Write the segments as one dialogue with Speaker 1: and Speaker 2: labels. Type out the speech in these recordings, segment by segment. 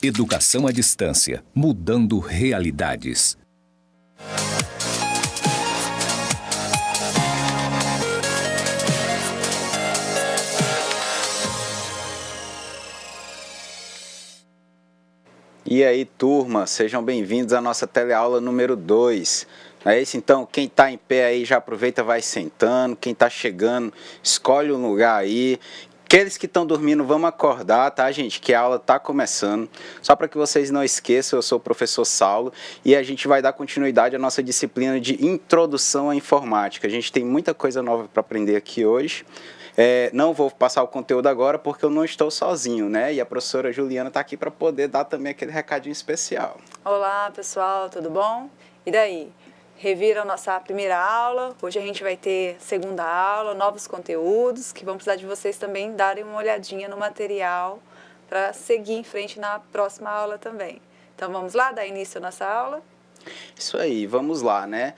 Speaker 1: Educação à distância, mudando realidades.
Speaker 2: E aí, turma, sejam bem-vindos à nossa teleaula número 2. Não é isso? Então, quem está em pé aí já aproveita, vai sentando. Quem está chegando, escolhe um lugar aí. Aqueles que estão dormindo, vamos acordar, tá, gente? Que a aula está começando. Só para que vocês não esqueçam, eu sou o professor Saulo e a gente vai dar continuidade à nossa disciplina de Introdução à Informática. A gente tem muita coisa nova para aprender aqui hoje. Não vou passar o conteúdo agora porque eu não estou sozinho, né? E a professora Juliana está aqui para poder dar também aquele recadinho especial.
Speaker 3: Olá, pessoal, tudo bom? E daí? Reviram a nossa primeira aula, hoje a gente vai ter segunda aula, novos conteúdos, que vão precisar de vocês também darem uma olhadinha no material para seguir em frente na próxima aula também. Então vamos lá, dar início à nossa aula?
Speaker 2: Isso aí, vamos lá, né?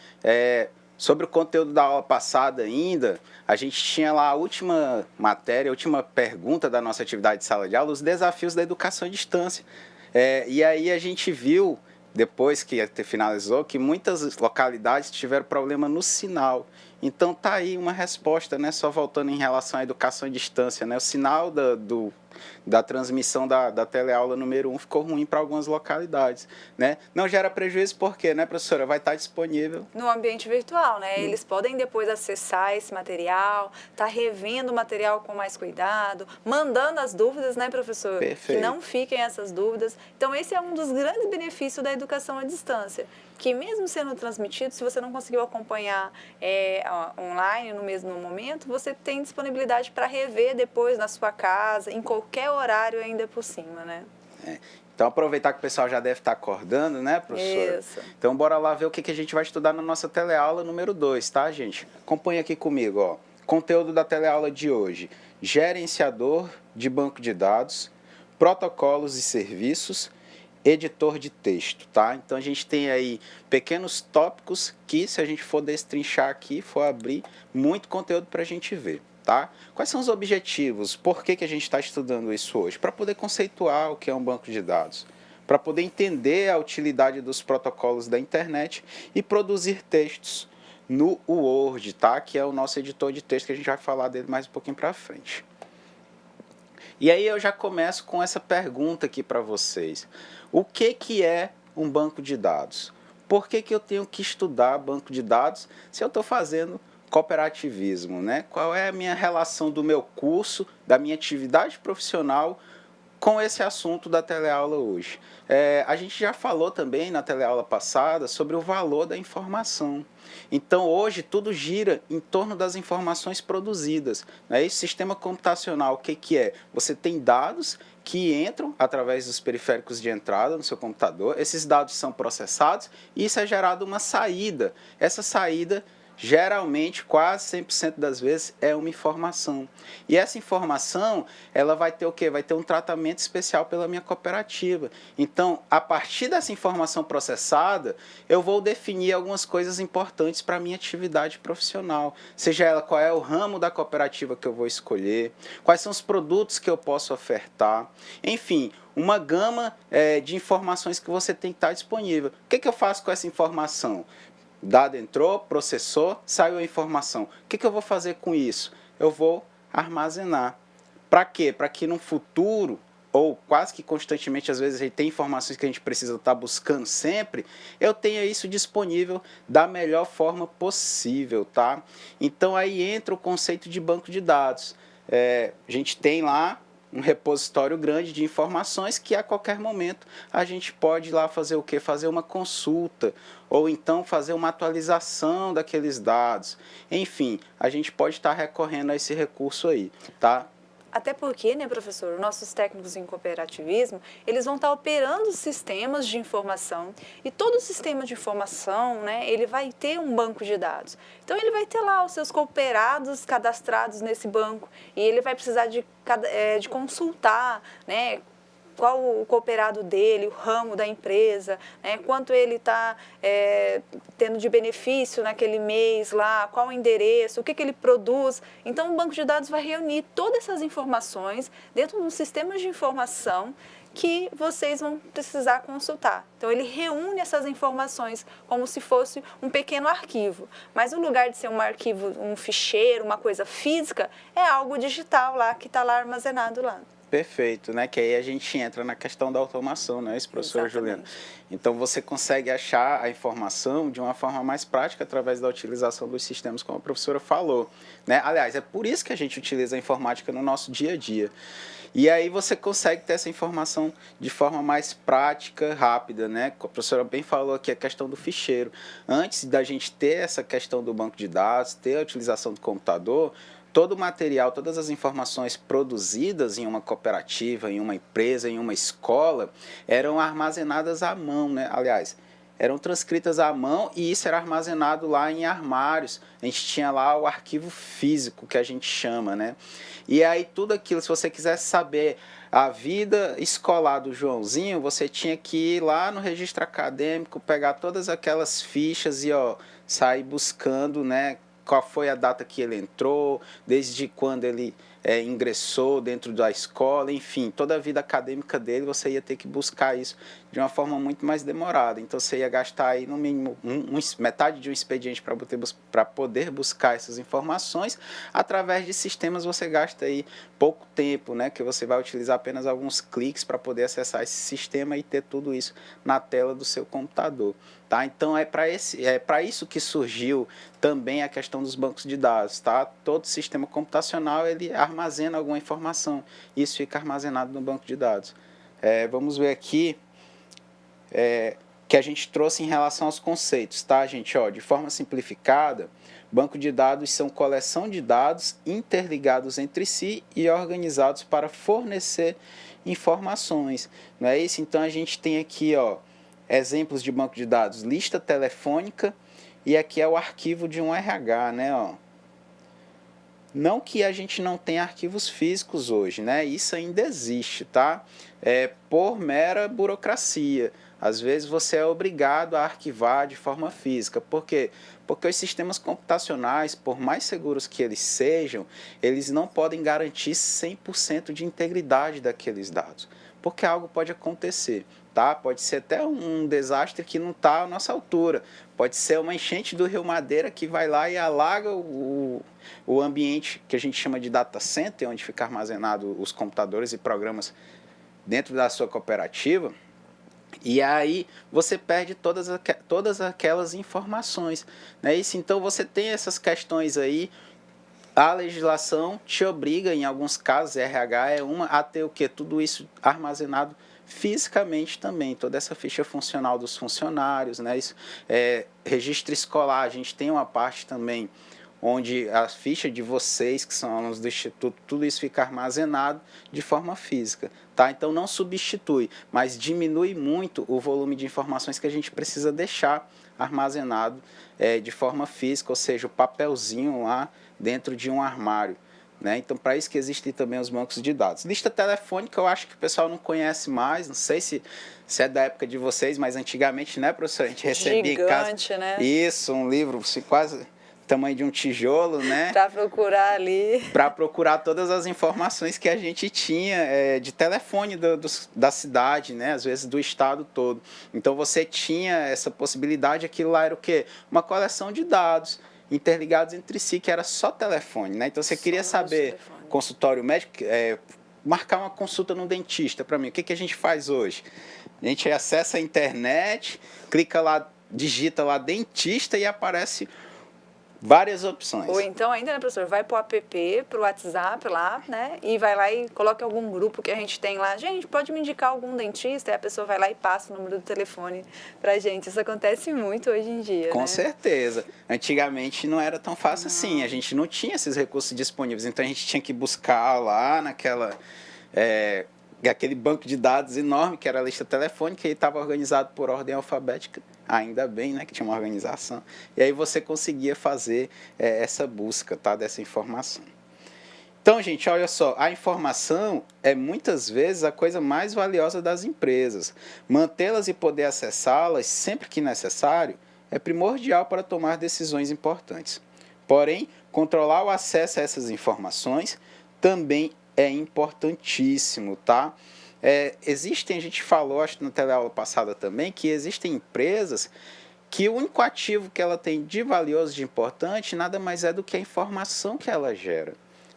Speaker 2: Sobre o conteúdo da aula passada ainda, a gente tinha lá a última matéria, a última pergunta da nossa atividade de sala de aula, os desafios da educação à distância. E aí a gente viu, depois que finalizou, que muitas localidades tiveram problema no sinal. Então tá aí uma resposta, né? Só voltando em relação à educação à distância, né? O sinal da transmissão da teleaula número 1 ficou ruim para algumas localidades, né? Não gera prejuízo porque, né, professora? Vai estar disponível
Speaker 3: no ambiente virtual, né? Eles podem depois acessar esse material, tá revendo o material com mais cuidado, mandando as dúvidas, né, professor?
Speaker 2: Perfeito.
Speaker 3: Que não fiquem essas dúvidas. Então, esse é um dos grandes benefícios da educação à distância, que mesmo sendo transmitido, se você não conseguiu acompanhar online no mesmo momento, você tem disponibilidade para rever depois na sua casa, em qualquer horário ainda por cima, né?
Speaker 2: Então, aproveitar que o pessoal já deve estar acordando, né, professora?
Speaker 3: Isso.
Speaker 2: Então, bora lá ver o que a gente vai estudar na nossa teleaula número 2, tá, gente? Acompanha aqui comigo, ó. Conteúdo da teleaula de hoje: gerenciador de banco de dados, protocolos e serviços, editor de texto, tá? Então, a gente tem aí pequenos tópicos que, se a gente for destrinchar aqui, for abrir, muito conteúdo para a gente ver, tá? Quais são os objetivos? Por que a gente está estudando isso hoje? Para poder conceituar o que é um banco de dados, para poder entender a utilidade dos protocolos da internet e produzir textos no Word, tá? Que é o nosso editor de texto, que a gente vai falar dele mais um pouquinho para frente. E aí eu já começo com essa pergunta aqui para vocês. O que é um banco de dados? Por que eu tenho que estudar banco de dados se eu estou fazendo cooperativismo, né? Qual é a minha relação do meu curso, da minha atividade profissional com esse assunto da teleaula hoje? A gente já falou também na teleaula passada sobre o valor da informação. Então, hoje, tudo gira em torno das informações produzidas, né? Esse sistema computacional, o que é? Você tem dados que entram através dos periféricos de entrada no seu computador, esses dados são processados e isso é gerado uma saída. Essa saída, geralmente, quase 100% das vezes, é uma informação. E essa informação, ela vai ter o quê? Vai ter um tratamento especial pela minha cooperativa. Então, a partir dessa informação processada, eu vou definir algumas coisas importantes para a minha atividade profissional. Seja ela qual é o ramo da cooperativa que eu vou escolher, quais são os produtos que eu posso ofertar, enfim, uma gama de informações que você tem que estar disponível. O que eu faço com essa informação? Dado entrou, processou, saiu a informação. O que eu vou fazer com isso? Eu vou armazenar. Para quê? Para que no futuro, ou quase que constantemente, às vezes a gente tem informações que a gente precisa estar buscando sempre, eu tenha isso disponível da melhor forma possível, tá? Então aí entra o conceito de banco de dados. A gente tem lá um repositório grande de informações que a qualquer momento a gente pode ir lá fazer o quê? Fazer uma consulta, ou então fazer uma atualização daqueles dados. Enfim, a gente pode estar recorrendo a esse recurso aí, tá?
Speaker 3: Até porque, né, professor, nossos técnicos em cooperativismo, eles vão estar operando sistemas de informação e todo sistema de informação, né, ele vai ter um banco de dados. Então, ele vai ter lá os seus cooperados cadastrados nesse banco e ele vai precisar de consultar, né, qual o cooperado dele, o ramo da empresa, né, quanto ele está tendo de benefício naquele mês lá, qual o endereço, o que ele produz. Então, o banco de dados vai reunir todas essas informações dentro de um sistema de informação que vocês vão precisar consultar. Então, ele reúne essas informações como se fosse um pequeno arquivo. Mas no lugar de ser um arquivo, um ficheiro, uma coisa física, é algo digital lá, que está lá armazenado lá.
Speaker 2: Perfeito, né? Que aí a gente entra na questão da automação, não é isso, professora Juliana? Então, você consegue achar a informação de uma forma mais prática através da utilização dos sistemas, como a professora falou, né? Aliás, é por isso que a gente utiliza a informática no nosso dia a dia. E aí você consegue ter essa informação de forma mais prática, rápida, né? A professora bem falou aqui a questão do ficheiro. Antes da gente ter essa questão do banco de dados, ter a utilização do computador, todo o material, todas as informações produzidas em uma cooperativa, em uma empresa, em uma escola, eram armazenadas à mão, né? Aliás, eram transcritas à mão e isso era armazenado lá em armários. A gente tinha lá o arquivo físico, que a gente chama, né? E aí tudo aquilo, se você quisesse saber a vida escolar do Joãozinho, você tinha que ir lá no registro acadêmico, pegar todas aquelas fichas e sair buscando, né? Qual foi a data que ele entrou, desde quando ele ingressou dentro da escola, enfim, toda a vida acadêmica dele você ia ter que buscar isso de uma forma muito mais demorada. Então você ia gastar aí no mínimo metade de um expediente para poder buscar essas informações. Através de sistemas você gasta aí pouco tempo, né, que você vai utilizar apenas alguns cliques para poder acessar esse sistema e ter tudo isso na tela do seu computador. Tá? Então é para isso que surgiu também a questão dos bancos de dados. Tá? Todo sistema computacional ele armazena alguma informação. Isso fica armazenado no banco de dados. Vamos ver aqui que a gente trouxe em relação aos conceitos. Tá, gente? De forma simplificada, banco de dados são coleção de dados interligados entre si e organizados para fornecer informações. Não é isso? Então a gente tem aqui exemplos de banco de dados, lista telefônica, e aqui é o arquivo de um RH, né? Não que a gente não tenha arquivos físicos hoje, né? Isso ainda existe, tá? Por mera burocracia. Às vezes você é obrigado a arquivar de forma física. Por quê? Porque os sistemas computacionais, por mais seguros que eles sejam, eles não podem garantir 100% de integridade daqueles dados. Porque algo pode acontecer. Tá? Pode ser até um desastre que não está à nossa altura. Pode ser uma enchente do Rio Madeira que vai lá e alaga o ambiente que a gente chama de data center, onde fica armazenado os computadores e programas dentro da sua cooperativa. E aí você perde todas aquelas informações. Né? Isso, então você tem essas questões aí. A legislação te obriga, em alguns casos, RH é uma, a ter o quê? Tudo isso armazenado fisicamente também, toda essa ficha funcional dos funcionários, né? Isso, registro escolar, a gente tem uma parte também onde a ficha de vocês, que são alunos do Instituto, tudo isso fica armazenado de forma física. Tá? Então não substitui, mas diminui muito o volume de informações que a gente precisa deixar armazenado de forma física, ou seja, o papelzinho lá dentro de um armário. Né? Então, para isso que existem também os bancos de dados. Lista telefônica, eu acho que o pessoal não conhece mais, não sei se é da época de vocês, mas antigamente, né, professor? A gente recebia
Speaker 3: gigante,
Speaker 2: em casa,
Speaker 3: né?
Speaker 2: Isso, um livro quase tamanho de um tijolo, né?
Speaker 3: Para procurar ali.
Speaker 2: Para procurar todas as informações que a gente tinha de telefone da cidade, né? Às vezes do estado todo. Então, você tinha essa possibilidade, aquilo lá era o quê? Uma coleção de dados interligados entre si, que era só telefone, né? Então, você queria saber, consultório médico, marcar uma consulta no dentista para mim. O que a gente faz hoje? A gente acessa a internet, clica lá, digita lá dentista e aparece várias opções.
Speaker 3: Ou então ainda, né, professor, vai para o app, para o WhatsApp lá, né, e vai lá e coloca algum grupo que a gente tem lá. Gente, pode me indicar algum dentista? E a pessoa vai lá e passa o número do telefone para gente. Isso acontece muito hoje em dia,
Speaker 2: Com
Speaker 3: né?
Speaker 2: certeza. Antigamente não era tão fácil assim. A gente não tinha esses recursos disponíveis. Então, a gente tinha que buscar lá aquele banco de dados enorme, que era a lista telefônica, e estava organizado por ordem alfabética. Ainda bem, né, que tinha uma organização. E aí você conseguia fazer essa busca, tá, dessa informação. Então, gente, olha só, a informação é muitas vezes a coisa mais valiosa das empresas. Mantê-las e poder acessá-las sempre que necessário é primordial para tomar decisões importantes. Porém, controlar o acesso a essas informações também é importantíssimo, tá? A gente falou, acho que na teleaula passada também, que existem empresas que o único ativo que ela tem de valioso, de importante, nada mais é do que a informação que ela gera.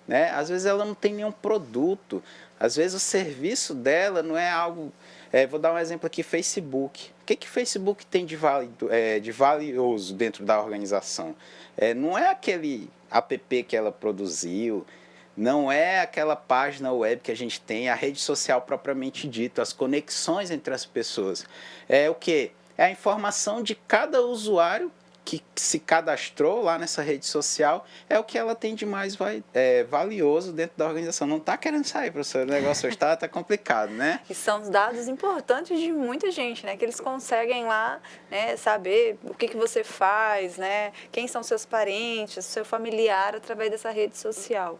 Speaker 2: Né? Às vezes ela não tem nenhum produto, às vezes o serviço dela não é algo... vou dar um exemplo aqui, Facebook. O que Facebook tem de valioso dentro da organização? Não é aquele app que ela produziu, não é aquela página web que a gente tem, a rede social propriamente dita, as conexões entre as pessoas. É o quê? É a informação de cada usuário que se cadastrou lá nessa rede social, é o que ela tem de mais valioso dentro da organização. Não está querendo sair, professor, o negócio hoje está complicado, né?
Speaker 3: E são os dados importantes de muita gente, né? Que eles conseguem lá, né, saber o que você faz, né? Quem são seus parentes, seu familiar, através dessa rede social.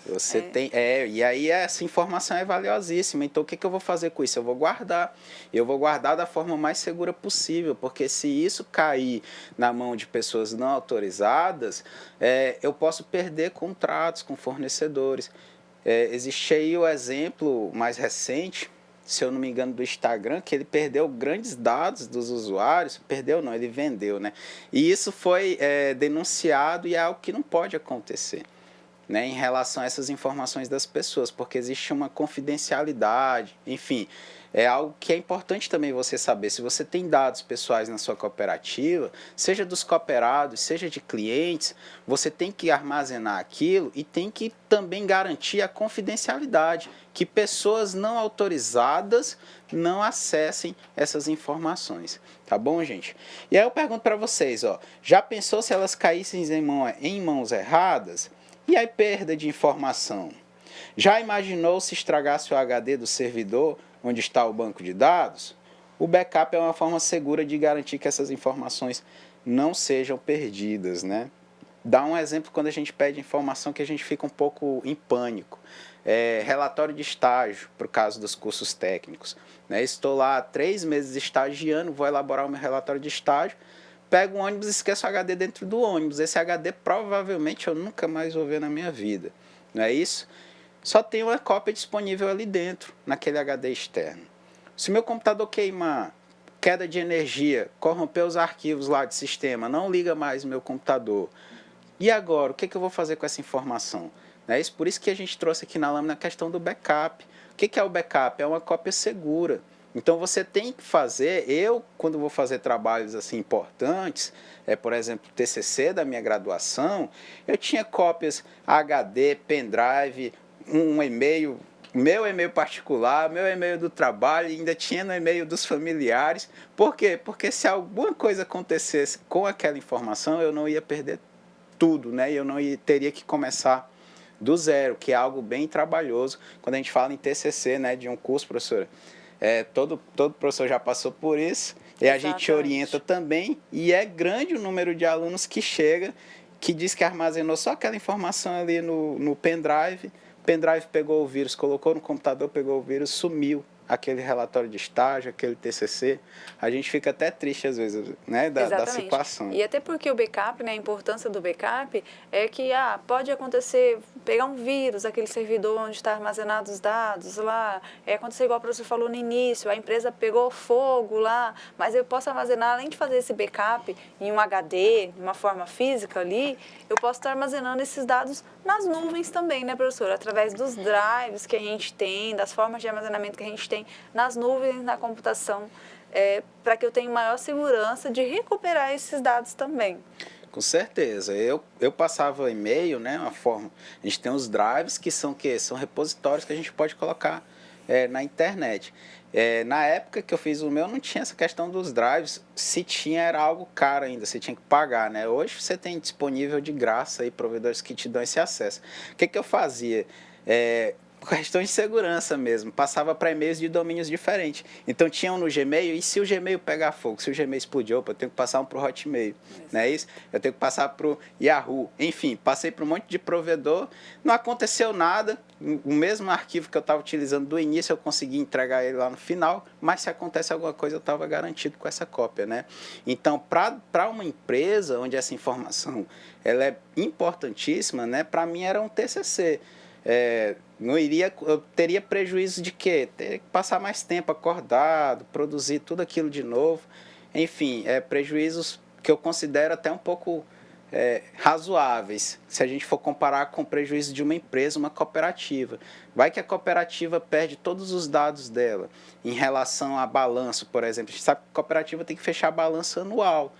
Speaker 2: Você tem, e aí essa informação é valiosíssima. Então, o que eu vou fazer com isso? Eu vou guardar. Eu vou guardar da forma mais segura possível, porque se isso cair na mão de pessoas não autorizadas, eu posso perder contratos com fornecedores. Existe aí o exemplo mais recente, se eu não me engano, do Instagram, que ele perdeu grandes dados dos usuários. Perdeu não, ele vendeu, né? E isso foi denunciado e é algo que não pode acontecer. Né, em relação a essas informações das pessoas, porque existe uma confidencialidade, enfim, é algo que é importante também você saber. Se você tem dados pessoais na sua cooperativa, seja dos cooperados, seja de clientes, você tem que armazenar aquilo e tem que também garantir a confidencialidade, que pessoas não autorizadas não acessem essas informações. Tá bom, gente? E aí eu pergunto para vocês, já pensou se elas caíssem em mãos erradas? E aí, perda de informação? Já imaginou se estragasse o HD do servidor onde está o banco de dados? O backup é uma forma segura de garantir que essas informações não sejam perdidas, né? Dá um exemplo quando a gente pede informação que a gente fica um pouco em pânico. Relatório de estágio, para o caso dos cursos técnicos. Né? Estou lá há 3 meses estagiando, vou elaborar o meu relatório de estágio, pego um ônibus e esqueço o HD dentro do ônibus. Esse HD provavelmente eu nunca mais vou ver na minha vida. Não é isso? Só tem uma cópia disponível ali dentro, naquele HD externo. Se o meu computador queimar, queda de energia, corromper os arquivos lá de sistema, não liga mais o meu computador. E agora, o que eu vou fazer com essa informação? Não é isso? Por isso que a gente trouxe aqui na lâmina a questão do backup. O que é o backup? É uma cópia segura. Então, você tem que fazer, quando vou fazer trabalhos assim importantes, por exemplo, TCC da minha graduação, eu tinha cópias HD, pendrive, um e-mail, meu e-mail particular, meu e-mail do trabalho, e ainda tinha no e-mail dos familiares. Por quê? Porque se alguma coisa acontecesse com aquela informação, eu não ia perder tudo, né? Eu não teria que começar do zero, que é algo bem trabalhoso. Quando a gente fala em TCC, né, de um curso, professora, todo professor já passou por isso, e a gente orienta também, e é grande o número de alunos que chega, que diz que armazenou só aquela informação ali no pendrive, o pendrive pegou o vírus, colocou no computador, pegou o vírus, sumiu aquele relatório de estágio, aquele TCC. A gente fica até triste às vezes, né, da situação.
Speaker 3: E até porque o backup, né, a importância do backup é que pode acontecer, pegar um vírus, aquele servidor onde está armazenados os dados lá, acontecer igual o professor falou no início, a empresa pegou fogo lá, mas eu posso armazenar, além de fazer esse backup em um HD, de uma forma física ali, eu posso estar armazenando esses dados nas nuvens também, né, professor? Através dos drives que a gente tem, das formas de armazenamento que a gente tem nas nuvens, na computação, para que eu tenha maior segurança de recuperar esses dados também.
Speaker 2: Com certeza. Eu passava e-mail, né, uma forma. A gente tem os drives que são repositórios que a gente pode colocar na internet. Na época que eu fiz o meu, não tinha essa questão dos drives. Se tinha, era algo caro ainda, você tinha que pagar, né? Hoje você tem disponível de graça aí provedores que te dão esse acesso. O que eu fazia? Questão de segurança mesmo, passava para e-mails de domínios diferentes. Então, tinha um no Gmail, e se o Gmail pegar fogo, se o Gmail explodir, eu tenho que passar um para o Hotmail, não é isso? Eu tenho que passar para o Yahoo. Enfim, passei para um monte de provedor, não aconteceu nada, o mesmo arquivo que eu estava utilizando do início, eu consegui entregar ele lá no final, mas se acontece alguma coisa, eu estava garantido com essa cópia, né? Então, para uma empresa onde essa informação ela é importantíssima, né? Para mim era um TCC. eu teria prejuízo de quê? Ter que passar mais tempo acordado, produzir tudo aquilo de novo. Enfim, prejuízos que eu considero até um pouco razoáveis, se a gente for comparar com o prejuízo de uma empresa, uma cooperativa. Vai que a cooperativa perde todos os dados dela em relação a balanço, por exemplo. A gente sabe que a cooperativa tem que fechar a balança anual.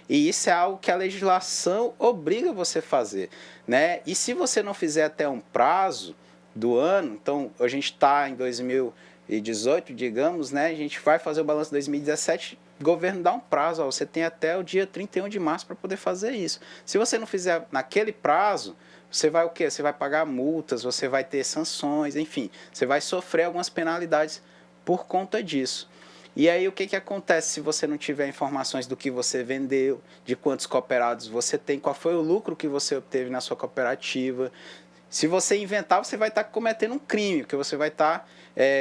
Speaker 2: E isso é algo que a legislação obriga você a fazer, né? E se você não fizer até um prazo do ano, então a gente está em 2018, digamos, né? A gente vai fazer o balanço de 2017, o governo dá um prazo, você tem até o dia 31 de março para poder fazer isso. Se você não fizer naquele prazo, você vai o quê? Você vai pagar multas, você vai ter sanções, enfim, você vai sofrer algumas penalidades por conta disso. E aí o que acontece se você não tiver informações do que você vendeu, de quantos cooperados você tem, qual foi o lucro que você obteve na sua cooperativa? Se você inventar, você vai estar cometendo um crime, porque você vai estar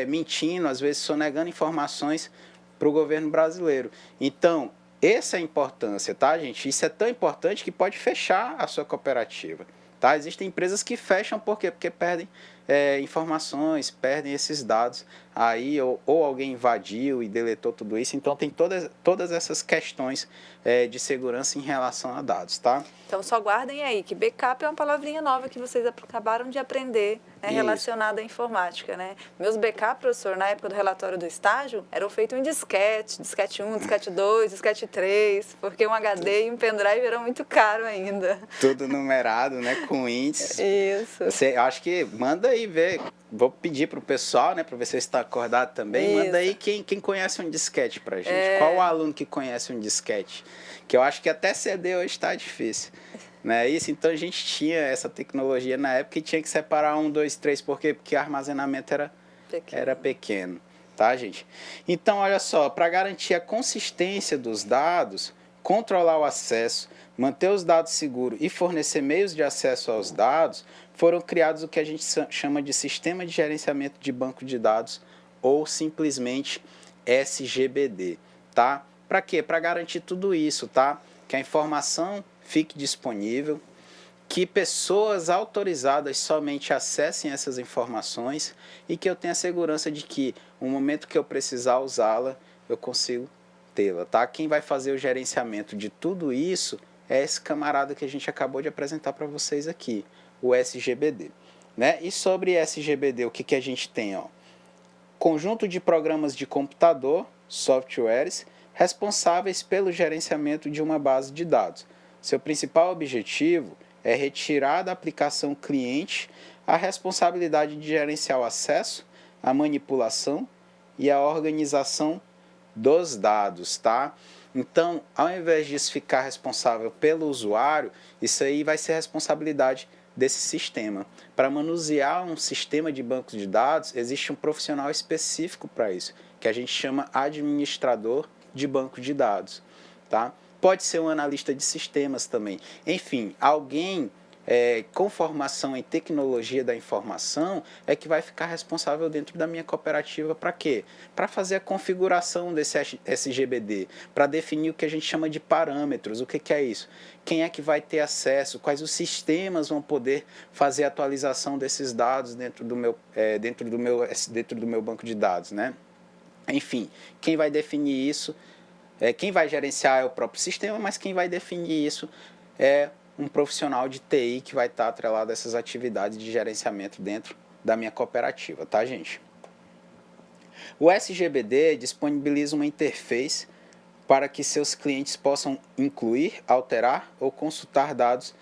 Speaker 2: mentindo, às vezes sonegando informações para o governo brasileiro. Então, essa é a importância, tá, gente? Isso é tão importante que pode fechar a sua cooperativa, tá? Existem empresas que fecham, por quê? Porque perdem informações, perdem esses dados aí, ou alguém invadiu e deletou tudo isso. Então, tem todas essas questões de segurança em relação a dados, tá?
Speaker 3: Então, só guardem aí que backup é uma palavrinha nova que vocês acabaram de aprender, né, relacionada à informática, né? Meus backups, professor, na época do relatório do estágio, eram feitos em disquete 1, disquete 2, disquete 3, porque um HD e um pendrive eram muito caro ainda.
Speaker 2: Tudo numerado, né, com índices.
Speaker 3: Isso.
Speaker 2: Você, acho que manda aí ver, vou pedir para o pessoal, né, para ver se você está acordado também,
Speaker 3: Isso.
Speaker 2: manda aí quem conhece um disquete para gente. Qual o aluno que conhece um disquete? Que eu acho que até CD hoje está difícil. Né? Isso, então a gente tinha essa tecnologia na época e tinha que separar 1, 2, 3, por quê? Porque o armazenamento era pequeno, tá, gente? Então, olha só, para garantir a consistência dos dados, controlar o acesso, manter os dados seguros e fornecer meios de acesso aos dados, foram criados o que a gente chama de Sistema de Gerenciamento de Banco de Dados, ou simplesmente SGBD, tá? Para quê? Para garantir tudo isso, tá? Que a informação fique disponível, que pessoas autorizadas somente acessem essas informações e que eu tenha segurança de que no momento que eu precisar usá-la, eu consigo tê-la, tá? Quem vai fazer o gerenciamento de tudo isso é esse camarada que a gente acabou de apresentar para vocês aqui, o SGBD, né? E sobre SGBD, o que a gente tem, ó? Conjunto de programas de computador, softwares, responsáveis pelo gerenciamento de uma base de dados. Seu principal objetivo é retirar da aplicação cliente a responsabilidade de gerenciar o acesso, a manipulação e a organização dos dados, tá? Então, ao invés disso ficar responsável pelo usuário, isso aí vai ser responsabilidade desse sistema. Para manusear um sistema de bancos de dados, existe um profissional específico para isso, que a gente chama administrador de banco de dados, tá? Pode ser um analista de sistemas também. Enfim, alguém com formação em tecnologia da informação é que vai ficar responsável dentro da minha cooperativa para quê? Para fazer a configuração desse SGBD, para definir o que a gente chama de parâmetros. O que é isso? Quem é que vai ter acesso? Quais os sistemas vão poder fazer a atualização desses dados dentro do meu banco de dados, né? Enfim, quem vai definir isso, quem vai gerenciar é o próprio sistema, mas quem vai definir isso é um profissional de TI que vai estar atrelado a essas atividades de gerenciamento dentro da minha cooperativa, tá, gente? O SGBD disponibiliza uma interface para que seus clientes possam incluir, alterar ou consultar dados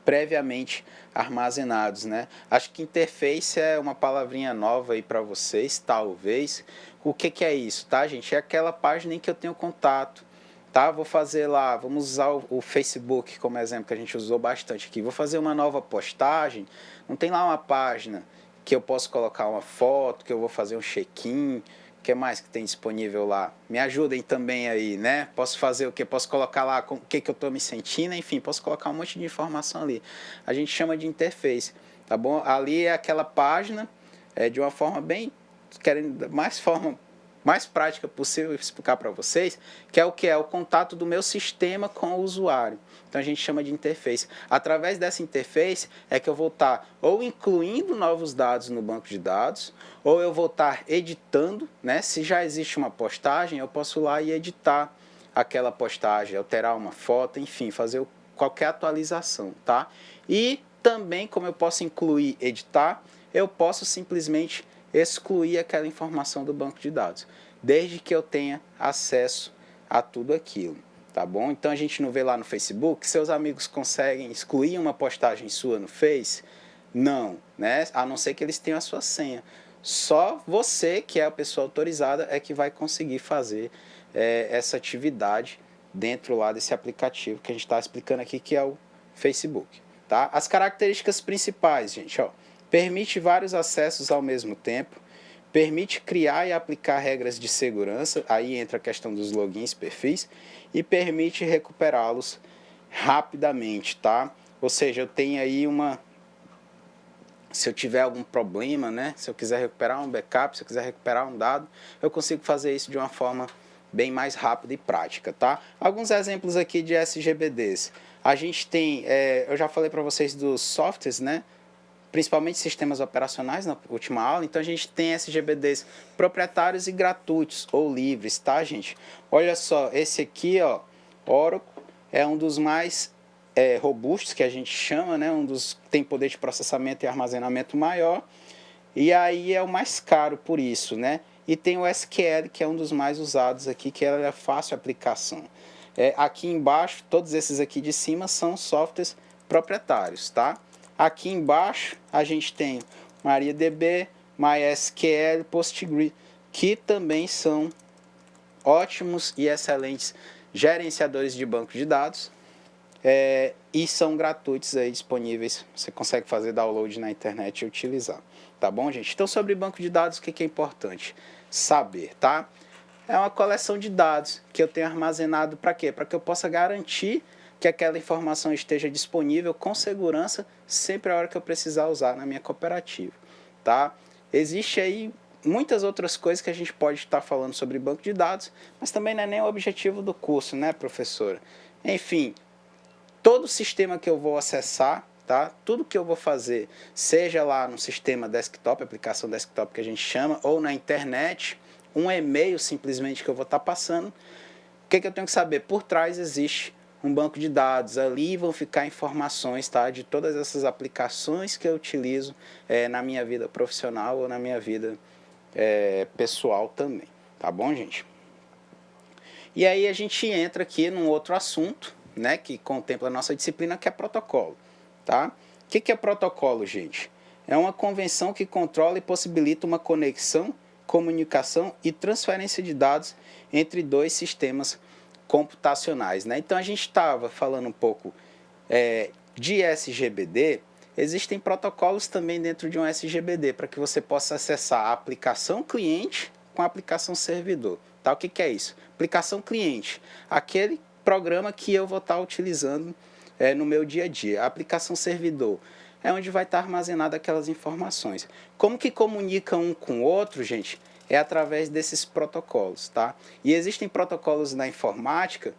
Speaker 2: previamente armazenados, né? Acho que interface é uma palavrinha nova aí para vocês, talvez. O que é isso, tá, gente? É aquela página em que eu tenho contato, tá? Vou fazer lá, vamos usar o Facebook como exemplo, que a gente usou bastante aqui. Vou fazer uma nova postagem, não tem lá uma página que eu posso colocar uma foto, que eu vou fazer um check-in, o que mais que tem disponível lá? Me ajudem também aí, né? Posso fazer o quê? Posso colocar lá o que eu estou me sentindo, enfim, posso colocar um monte de informação ali. A gente chama de interface, tá bom? Ali é aquela página, de uma forma bem, querendo mais forma mais prática possível explicar para vocês, que é o contato do meu sistema com o usuário. Então a gente chama de interface. Através dessa interface é que eu vou estar ou incluindo novos dados no banco de dados, ou eu vou estar editando, né? Se já existe uma postagem, eu posso ir lá e editar aquela postagem, alterar uma foto, enfim, fazer qualquer atualização, tá? E também, como eu posso incluir, editar, eu posso simplesmente excluir aquela informação do banco de dados, desde que eu tenha acesso a tudo aquilo, tá bom? Então a gente não vê lá no Facebook, seus amigos conseguem excluir uma postagem sua no Face? Não, né? A não ser que eles tenham a sua senha. Só você, que é a pessoa autorizada, é que vai conseguir fazer essa atividade dentro lá desse aplicativo que a gente está explicando aqui, que é o Facebook. Tá? As características principais, gente, ó, permite vários acessos ao mesmo tempo, permite criar e aplicar regras de segurança, aí entra a questão dos logins, perfis, e permite recuperá-los rapidamente, tá? Ou seja, eu tenho aí se eu tiver algum problema, né? Se eu quiser recuperar um backup, se eu quiser recuperar um dado, eu consigo fazer isso de uma forma bem mais rápida e prática, tá? Alguns exemplos aqui de SGBDs. A gente tem, eu já falei para vocês dos softwares, né? Principalmente sistemas operacionais na última aula. Então a gente tem SGBDs proprietários e gratuitos ou livres, tá, gente? Olha só, esse aqui, ó, Oracle, é um dos mais robustos, que a gente chama, né? Um dos tem poder de processamento e armazenamento maior. E aí é o mais caro por isso, né? E tem o SQL, que é um dos mais usados aqui, que é fácil aplicação. Aqui embaixo, todos esses aqui de cima são softwares proprietários, tá? Aqui embaixo a gente tem MariaDB, MySQL, Postgre, que também são ótimos e excelentes gerenciadores de banco de dados. E são gratuitos aí, disponíveis. Você consegue fazer download na internet e utilizar. Tá bom, gente? Então, sobre banco de dados, o que é importante saber, tá? É uma coleção de dados que eu tenho armazenado para quê? Para que eu possa garantir que aquela informação esteja disponível com segurança sempre a hora que eu precisar usar na minha cooperativa, tá? Existe aí muitas outras coisas que a gente pode estar falando sobre banco de dados, mas também não é nem o objetivo do curso, né, professora? Enfim, todo sistema que eu vou acessar, tá? Tudo que eu vou fazer, seja lá no sistema desktop, aplicação desktop que a gente chama, ou na internet, um e-mail simplesmente que eu vou estar passando, o que eu tenho que saber? Por trás existe um banco de dados, ali vão ficar informações, tá? De todas essas aplicações que eu utilizo na minha vida profissional ou na minha vida pessoal também, tá bom, gente? E aí a gente entra aqui num outro assunto, né, que contempla a nossa disciplina, que é protocolo, tá? O que é protocolo, gente? É uma convenção que controla e possibilita uma conexão, comunicação e transferência de dados entre dois sistemas computacionais, né? Então a gente estava falando um pouco de SGBD. Existem protocolos também dentro de um SGBD para que você possa acessar a aplicação cliente com a aplicação servidor, tá? O que é isso? Aplicação cliente, aquele programa que eu vou estar utilizando no meu dia a dia. A aplicação servidor é onde vai estar armazenada aquelas informações. Como que comunica um com o outro, gente? É através desses protocolos, tá? E existem protocolos na informática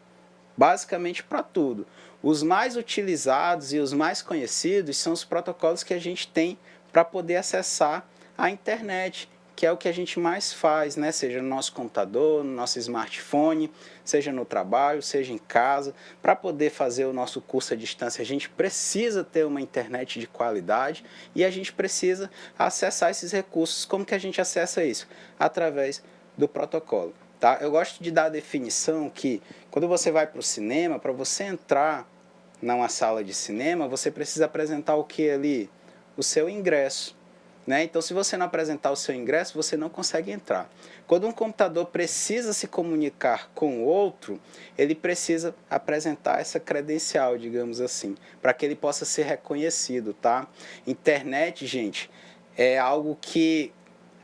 Speaker 2: basicamente para tudo. Os mais utilizados e os mais conhecidos são os protocolos que a gente tem para poder acessar a internet, que é o que a gente mais faz, né? Seja no nosso computador, no nosso smartphone, seja no trabalho, seja em casa. Para poder fazer o nosso curso à distância, a gente precisa ter uma internet de qualidade e a gente precisa acessar esses recursos. Como que a gente acessa isso? Através do protocolo, tá? Eu gosto de dar a definição que quando você vai para o cinema, para você entrar numa sala de cinema, você precisa apresentar o que ali? O seu ingresso. Né? Então, se você não apresentar o seu ingresso, você não consegue entrar. Quando um computador precisa se comunicar com o outro, ele precisa apresentar essa credencial, digamos assim, para que ele possa ser reconhecido, tá? Internet, gente, é algo que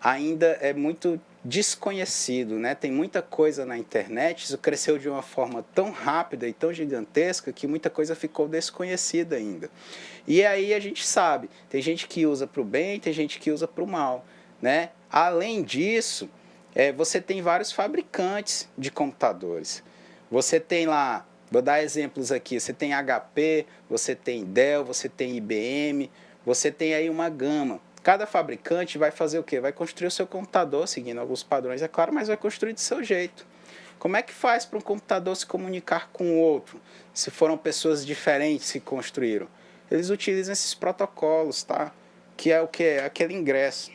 Speaker 2: ainda é muito desconhecido, né? Tem muita coisa na internet, isso cresceu de uma forma tão rápida e tão gigantesca que muita coisa ficou desconhecida ainda. E aí a gente sabe, tem gente que usa para o bem, tem gente que usa para o mal, né? Além disso, você tem vários fabricantes de computadores. Você tem lá, vou dar exemplos aqui, você tem HP, você tem Dell, você tem IBM, você tem aí uma gama. Cada fabricante vai fazer o quê? Vai construir o seu computador, seguindo alguns padrões, é claro, mas vai construir do seu jeito. Como é que faz para um computador se comunicar com o outro, se foram pessoas diferentes que construíram? Eles utilizam esses protocolos, tá? Que é o quê? É aquele ingresso,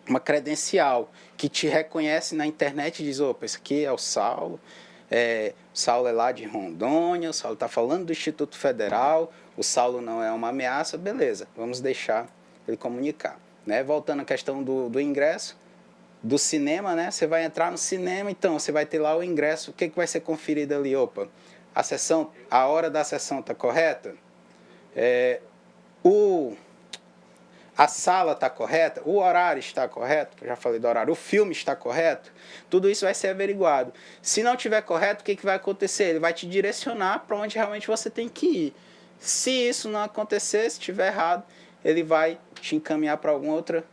Speaker 2: uma credencial, que te reconhece na internet e diz, opa, esse aqui é o Saulo, o Saulo é lá de Rondônia, o Saulo está falando do Instituto Federal, o Saulo não é uma ameaça, beleza, vamos deixar ele comunicar. Né? Voltando à questão do ingresso, do cinema, né? Você vai entrar no cinema, então você vai ter lá o ingresso, o que vai ser conferido ali? Opa, a hora da sessão está correta? A sala está correta? O horário está correto? Eu já falei do horário. O filme está correto? Tudo isso vai ser averiguado. Se não estiver correto, o que vai acontecer? Ele vai te direcionar para onde realmente você tem que ir. Se isso não acontecer, se estiver errado, ele vai te encaminhar para alguma outra,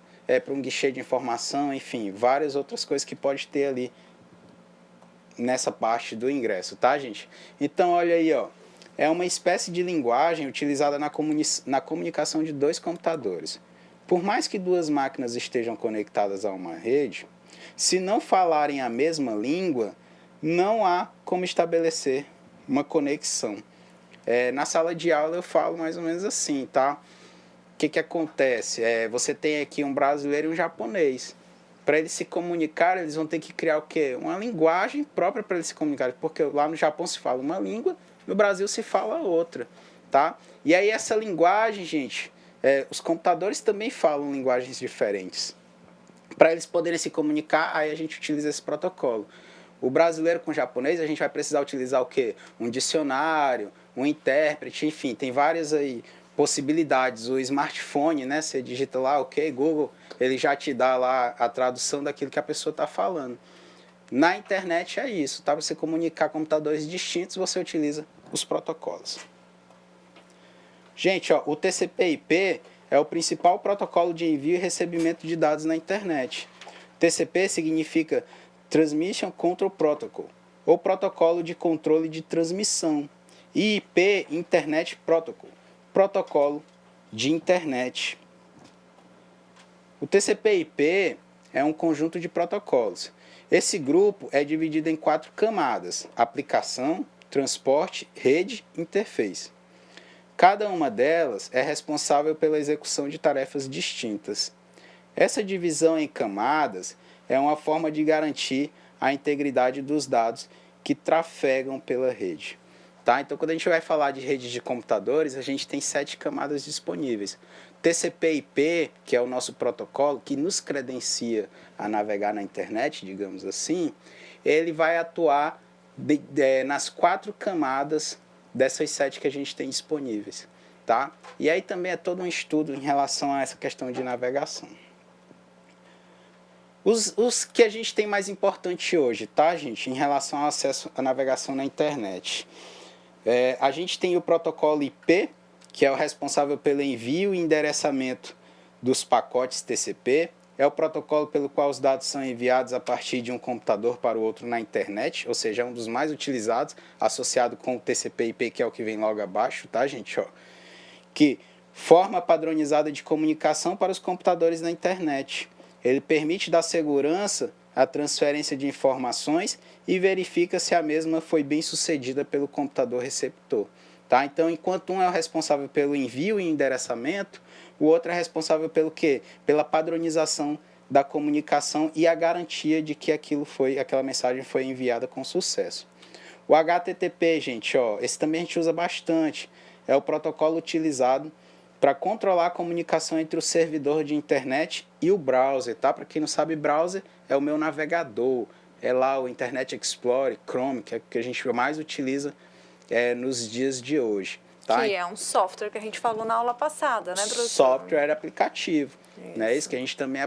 Speaker 2: para um guichê de informação, enfim, várias outras coisas que pode ter ali nessa parte do ingresso, tá, gente? Então, olha aí, ó, é uma espécie de linguagem utilizada na comunicação de dois computadores. Por mais que duas máquinas estejam conectadas a uma rede, se não falarem a mesma língua, não há como estabelecer uma conexão. Na sala de aula eu falo mais ou menos assim, tá? O que acontece? Você tem aqui um brasileiro e um japonês. Para eles se comunicarem, eles vão ter que criar o quê? Uma linguagem própria para eles se comunicarem, porque lá no Japão se fala uma língua, no Brasil se fala outra, tá? E aí essa linguagem, gente, os computadores também falam linguagens diferentes. Para eles poderem se comunicar, aí a gente utiliza esse protocolo. O brasileiro com o japonês, a gente vai precisar utilizar o quê? Um dicionário, um intérprete, enfim, tem várias aí possibilidades. O smartphone, né? Você digita lá, ok, Google, ele já te dá lá a tradução daquilo que a pessoa está falando. Na internet é isso, tá? Para você comunicar computadores distintos, você utiliza os protocolos. Gente, ó, o TCP/IP é o principal protocolo de envio e recebimento de dados na internet. TCP significa Transmission Control Protocol, ou protocolo de controle de transmissão. E IP, Internet Protocol, protocolo de internet. O TCP/IP é um conjunto de protocolos. Esse grupo é dividido em 4 camadas: aplicação, transporte, rede, interface. Cada uma delas é responsável pela execução de tarefas distintas. Essa divisão em camadas é uma forma de garantir a integridade dos dados que trafegam pela rede. Tá? Então, quando a gente vai falar de redes de computadores, a gente tem 7 camadas disponíveis. TCP/IP, que é o nosso protocolo, que nos credencia a navegar na internet, digamos assim, ele vai atuar nas 4 camadas dessas 7 que a gente tem disponíveis. Tá? E aí também é todo um estudo em relação a essa questão de navegação. Os que a gente tem mais importante hoje, tá, gente, em relação ao acesso à navegação na internet. A gente tem o protocolo IP, que é o responsável pelo envio e endereçamento dos pacotes TCP. É o protocolo pelo qual os dados são enviados a partir de um computador para o outro na internet, ou seja, é um dos mais utilizados, associado com o TCP/IP, que é o que vem logo abaixo, tá, gente? Ó, que forma padronizada de comunicação para os computadores na internet. Ele permite dar segurança à transferência de informações e verifica se a mesma foi bem sucedida pelo computador receptor. Tá? Então, enquanto um é o responsável pelo envio e endereçamento, o outro é responsável pelo quê? Pela padronização da comunicação e a garantia de que aquela mensagem foi enviada com sucesso. O HTTP, gente, ó, esse também a gente usa bastante. É o protocolo utilizado para controlar a comunicação entre o servidor de internet e o browser, tá? Para quem não sabe, browser é o meu navegador, é lá o Internet Explorer, Chrome, que é o que a gente mais utiliza nos dias de hoje. Tá?
Speaker 3: Que é um software que a gente falou na aula passada, né, professor?
Speaker 2: Software aplicativo. Não é isso que a gente também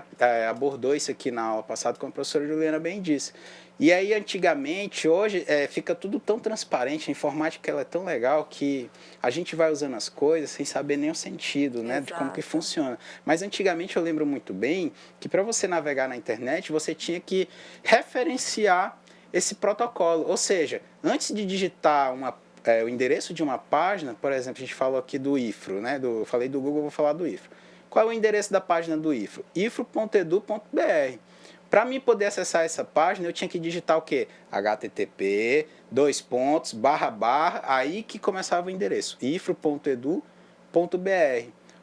Speaker 2: abordou isso aqui na aula passada, como a professora Juliana bem disse. E aí, antigamente, hoje, fica tudo tão transparente, a informática ela é tão legal que a gente vai usando as coisas sem saber nem o sentido, né, de como que funciona. Mas antigamente eu lembro muito bem que para você navegar na internet, você tinha que referenciar esse protocolo. Ou seja, antes de digitar o endereço de uma página, por exemplo, a gente falou aqui do IFRO, né, eu falei do Google, vou falar do IFRO. Qual é o endereço da página do IFRO? ifro.edu.br. Para mim poder acessar essa página, eu tinha que digitar o quê? http, // aí que começava o endereço, ifro.edu.br.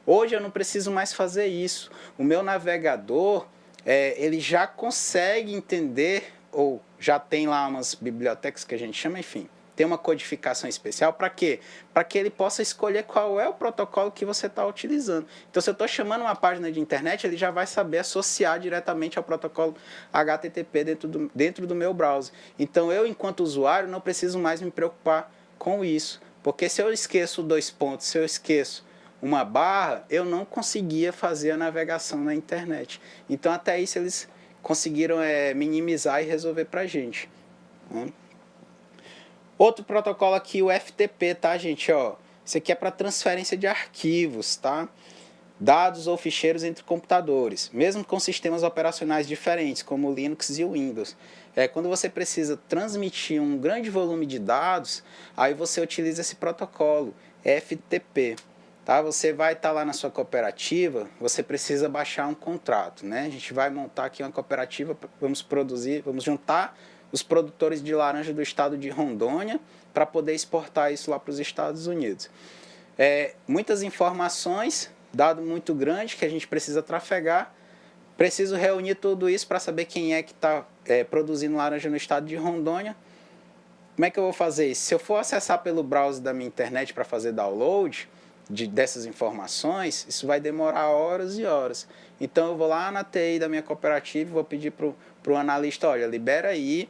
Speaker 2: Hoje eu não preciso mais fazer isso. O meu navegador, ele já consegue entender, ou já tem lá umas bibliotecas que a gente chama, enfim, tem uma codificação especial para quê? Para que ele possa escolher qual é o protocolo que você está utilizando. Então, se eu estou chamando uma página de internet, ele já vai saber associar diretamente ao protocolo HTTP dentro do meu browser. Então, eu, enquanto usuário, não preciso mais me preocupar com isso. Porque se eu esqueço 2 pontos, se eu esqueço uma barra, eu não conseguia fazer a navegação na internet. Então, até isso eles conseguiram minimizar e resolver para a gente, né? Outro protocolo aqui, o FTP, tá, gente? Ó, isso aqui é para transferência de arquivos, tá? Dados ou ficheiros entre computadores, mesmo com sistemas operacionais diferentes, como o Linux e o Windows. Quando você precisa transmitir um grande volume de dados, aí você utiliza esse protocolo, FTP. Tá? Você vai estar lá na sua cooperativa, você precisa baixar um contrato, né? A gente vai montar aqui uma cooperativa, vamos juntar os produtores de laranja do estado de Rondônia para poder exportar isso lá para os Estados Unidos. Muitas informações, dado muito grande que a gente precisa trafegar, preciso reunir tudo isso para saber quem é que está produzindo laranja no estado de Rondônia. Como é que eu vou fazer isso? Se eu for acessar pelo browser da minha internet para fazer download dessas informações, isso vai demorar horas e horas. Então eu vou lá na TI da minha cooperativa e vou pedir para o analista, olha, libera aí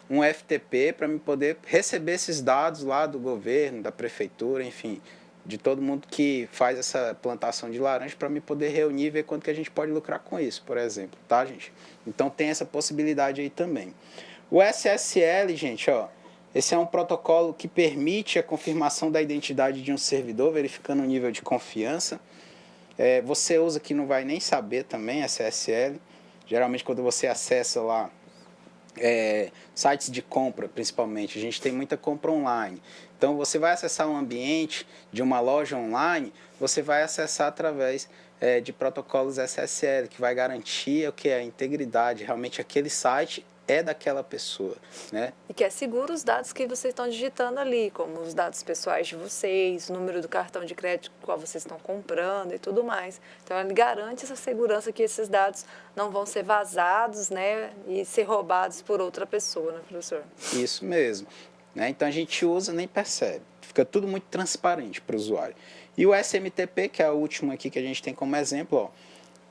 Speaker 2: um FTP para me poder receber esses dados lá do governo, da prefeitura, enfim, de todo mundo que faz essa plantação de laranja, para me poder reunir e ver quanto que a gente pode lucrar com isso, por exemplo, tá, gente? Então tem essa possibilidade aí também. O SSL, gente, ó, esse é um protocolo que permite a confirmação da identidade de um servidor, verificando o nível de confiança. Você usa que não vai nem saber também, SSL. Geralmente, quando você acessa lá sites de compra, principalmente, a gente tem muita compra online. Então, você vai acessar um ambiente de uma loja online, você vai acessar através de protocolos SSL, que vai garantir o que é a integridade. Realmente, aquele site é daquela pessoa, né?
Speaker 3: E que é seguro os dados que vocês estão digitando ali, como os dados pessoais de vocês, o número do cartão de crédito qual vocês estão comprando e tudo mais. Então, ele garante essa segurança que esses dados não vão ser vazados, né, e ser roubados por outra pessoa, né, professor?
Speaker 2: Isso mesmo, né? Então, a gente usa, nem percebe. Fica tudo muito transparente para o usuário. E o SMTP, que é o último aqui que a gente tem como exemplo, ó,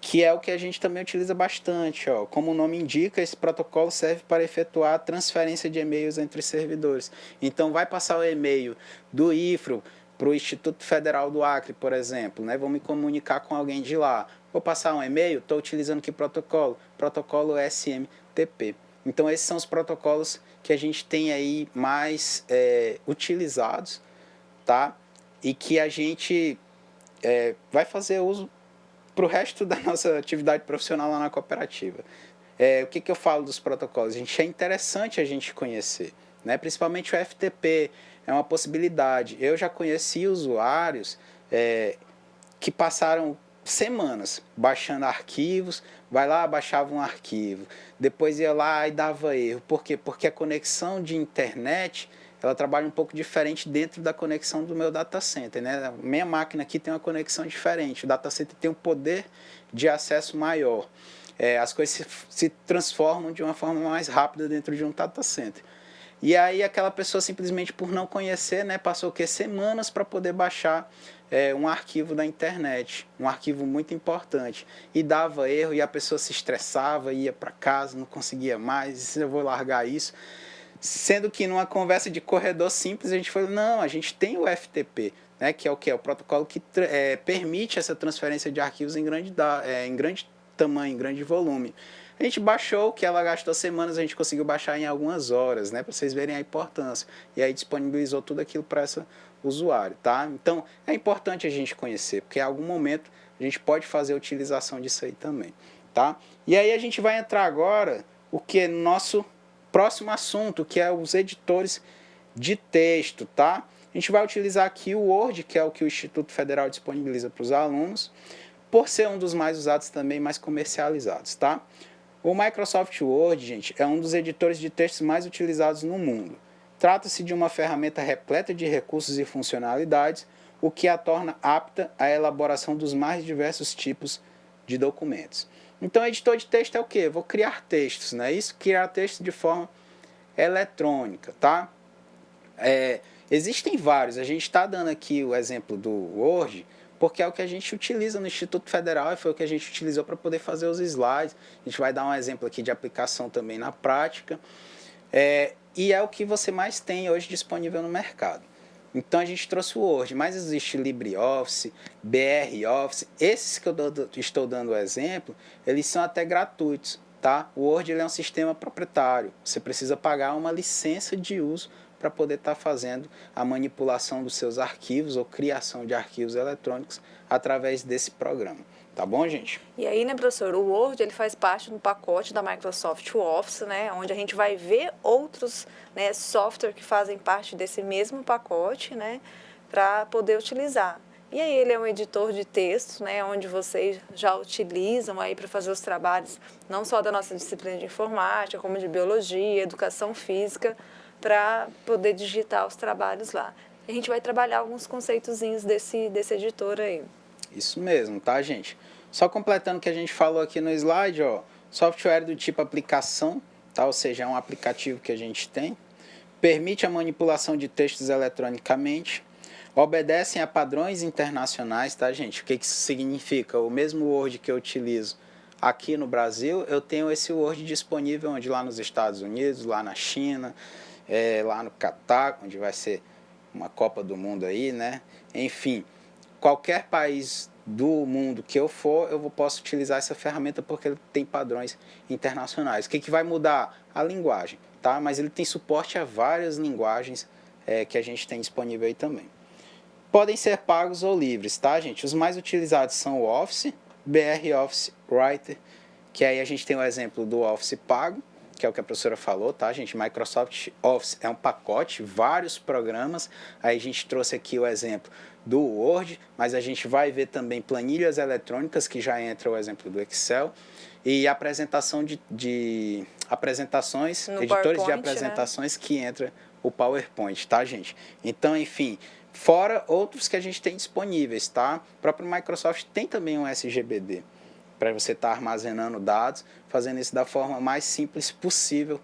Speaker 2: que é o que a gente também utiliza bastante. Ó. Como o nome indica, esse protocolo serve para efetuar a transferência de e-mails entre servidores. Então, vai passar o e-mail do IFRO para o Instituto Federal do Acre, por exemplo, né? Vou me comunicar com alguém de lá. Vou passar um e-mail, estou utilizando que protocolo? Protocolo SMTP. Então, esses são os protocolos que a gente tem aí mais utilizados, tá? E que a gente vai fazer uso para o resto da nossa atividade profissional lá na cooperativa. O que eu falo dos protocolos? É interessante a gente conhecer, né? Principalmente o FTP, é uma possibilidade. Eu já conheci usuários que passaram semanas baixando arquivos, vai lá, baixava um arquivo, depois ia lá e dava erro. Por quê? Porque a conexão de internet, ela trabalha um pouco diferente dentro da conexão do meu data center, né? A minha máquina aqui tem uma conexão diferente, o data center tem um poder de acesso maior. As coisas se transformam de uma forma mais rápida dentro de um data center. E aí aquela pessoa simplesmente por não conhecer, né, passou semanas para poder baixar um arquivo da internet, um arquivo muito importante, e dava erro e a pessoa se estressava, ia para casa, não conseguia mais, eu vou largar isso. Sendo que numa conversa de corredor simples a gente falou, não, a gente tem o FTP, né, que é o que? É o protocolo que permite essa transferência de arquivos em grande tamanho, em grande volume. A gente baixou, o que ela gastou semanas, a gente conseguiu baixar em algumas horas, né, para vocês verem a importância. E aí disponibilizou tudo aquilo para esse usuário, tá? Então, é importante a gente conhecer, porque em algum momento a gente pode fazer a utilização disso aí também, tá? E aí a gente vai entrar agora, o que é nosso próximo assunto, que é os editores de texto, tá? A gente vai utilizar aqui o Word, que é o que o Instituto Federal disponibiliza para os alunos, por ser um dos mais usados também, mais comercializados, tá? O Microsoft Word, gente, é um dos editores de textos mais utilizados no mundo. Trata-se de uma ferramenta repleta de recursos e funcionalidades, o que a torna apta à elaboração dos mais diversos tipos de documentos. Então, editor de texto é o quê? Vou criar textos, não é isso? Criar texto de forma eletrônica, tá? Existem vários. A gente está dando aqui o exemplo do Word, porque é o que a gente utiliza no Instituto Federal e foi o que a gente utilizou para poder fazer os slides. A gente vai dar um exemplo aqui de aplicação também na prática. E é o que você mais tem hoje disponível no mercado. Então a gente trouxe o Word, mas existe LibreOffice, BR Office. Esses que eu estou dando o exemplo, eles são até gratuitos, tá? O Word ele é um sistema proprietário. Você precisa pagar uma licença de uso para poder estar fazendo a manipulação dos seus arquivos ou criação de arquivos eletrônicos através desse programa. Tá bom, gente?
Speaker 3: E aí, né, professor, o Word ele faz parte do pacote da Microsoft Office, né, onde a gente vai ver outros, né, software que fazem parte desse mesmo pacote, né, para poder utilizar. E aí ele é um editor de texto, né, onde vocês já utilizam aí para fazer os trabalhos, não só da nossa disciplina de informática, como de biologia, educação física, para poder digitar os trabalhos lá. A gente vai trabalhar alguns conceitozinhos desse editor aí.
Speaker 2: Isso mesmo, tá, gente? Só completando o que a gente falou aqui no slide, ó, software do tipo aplicação, tá? Ou seja, é um aplicativo que a gente tem, permite a manipulação de textos eletronicamente, obedecem a padrões internacionais, tá, gente? O que isso significa? O mesmo Word que eu utilizo aqui no Brasil, eu tenho esse Word disponível onde lá nos Estados Unidos, lá na China, lá no Catar, onde vai ser uma Copa do Mundo aí, né? Enfim, qualquer país do mundo que eu for, eu posso utilizar essa ferramenta porque ele tem padrões internacionais. O que vai mudar? A linguagem, tá? Mas ele tem suporte a várias linguagens que a gente tem disponível aí também. Podem ser pagos ou livres, tá, gente? Os mais utilizados são o Office, BR Office Writer, que aí a gente tem o exemplo do Office pago, que é o que a professora falou, tá, gente? Microsoft Office é um pacote, vários programas. Aí a gente trouxe aqui o exemplo do Word, mas a gente vai ver também planilhas eletrônicas, que já entra o exemplo do Excel, e apresentação de apresentações,
Speaker 3: no
Speaker 2: editores de
Speaker 3: PowerPoint,
Speaker 2: apresentações, né? Que entra o PowerPoint, tá, gente? Então, enfim, fora outros que a gente tem disponíveis, tá? O próprio Microsoft tem também um SGBD, para você estar armazenando dados, fazendo isso da forma mais simples possível.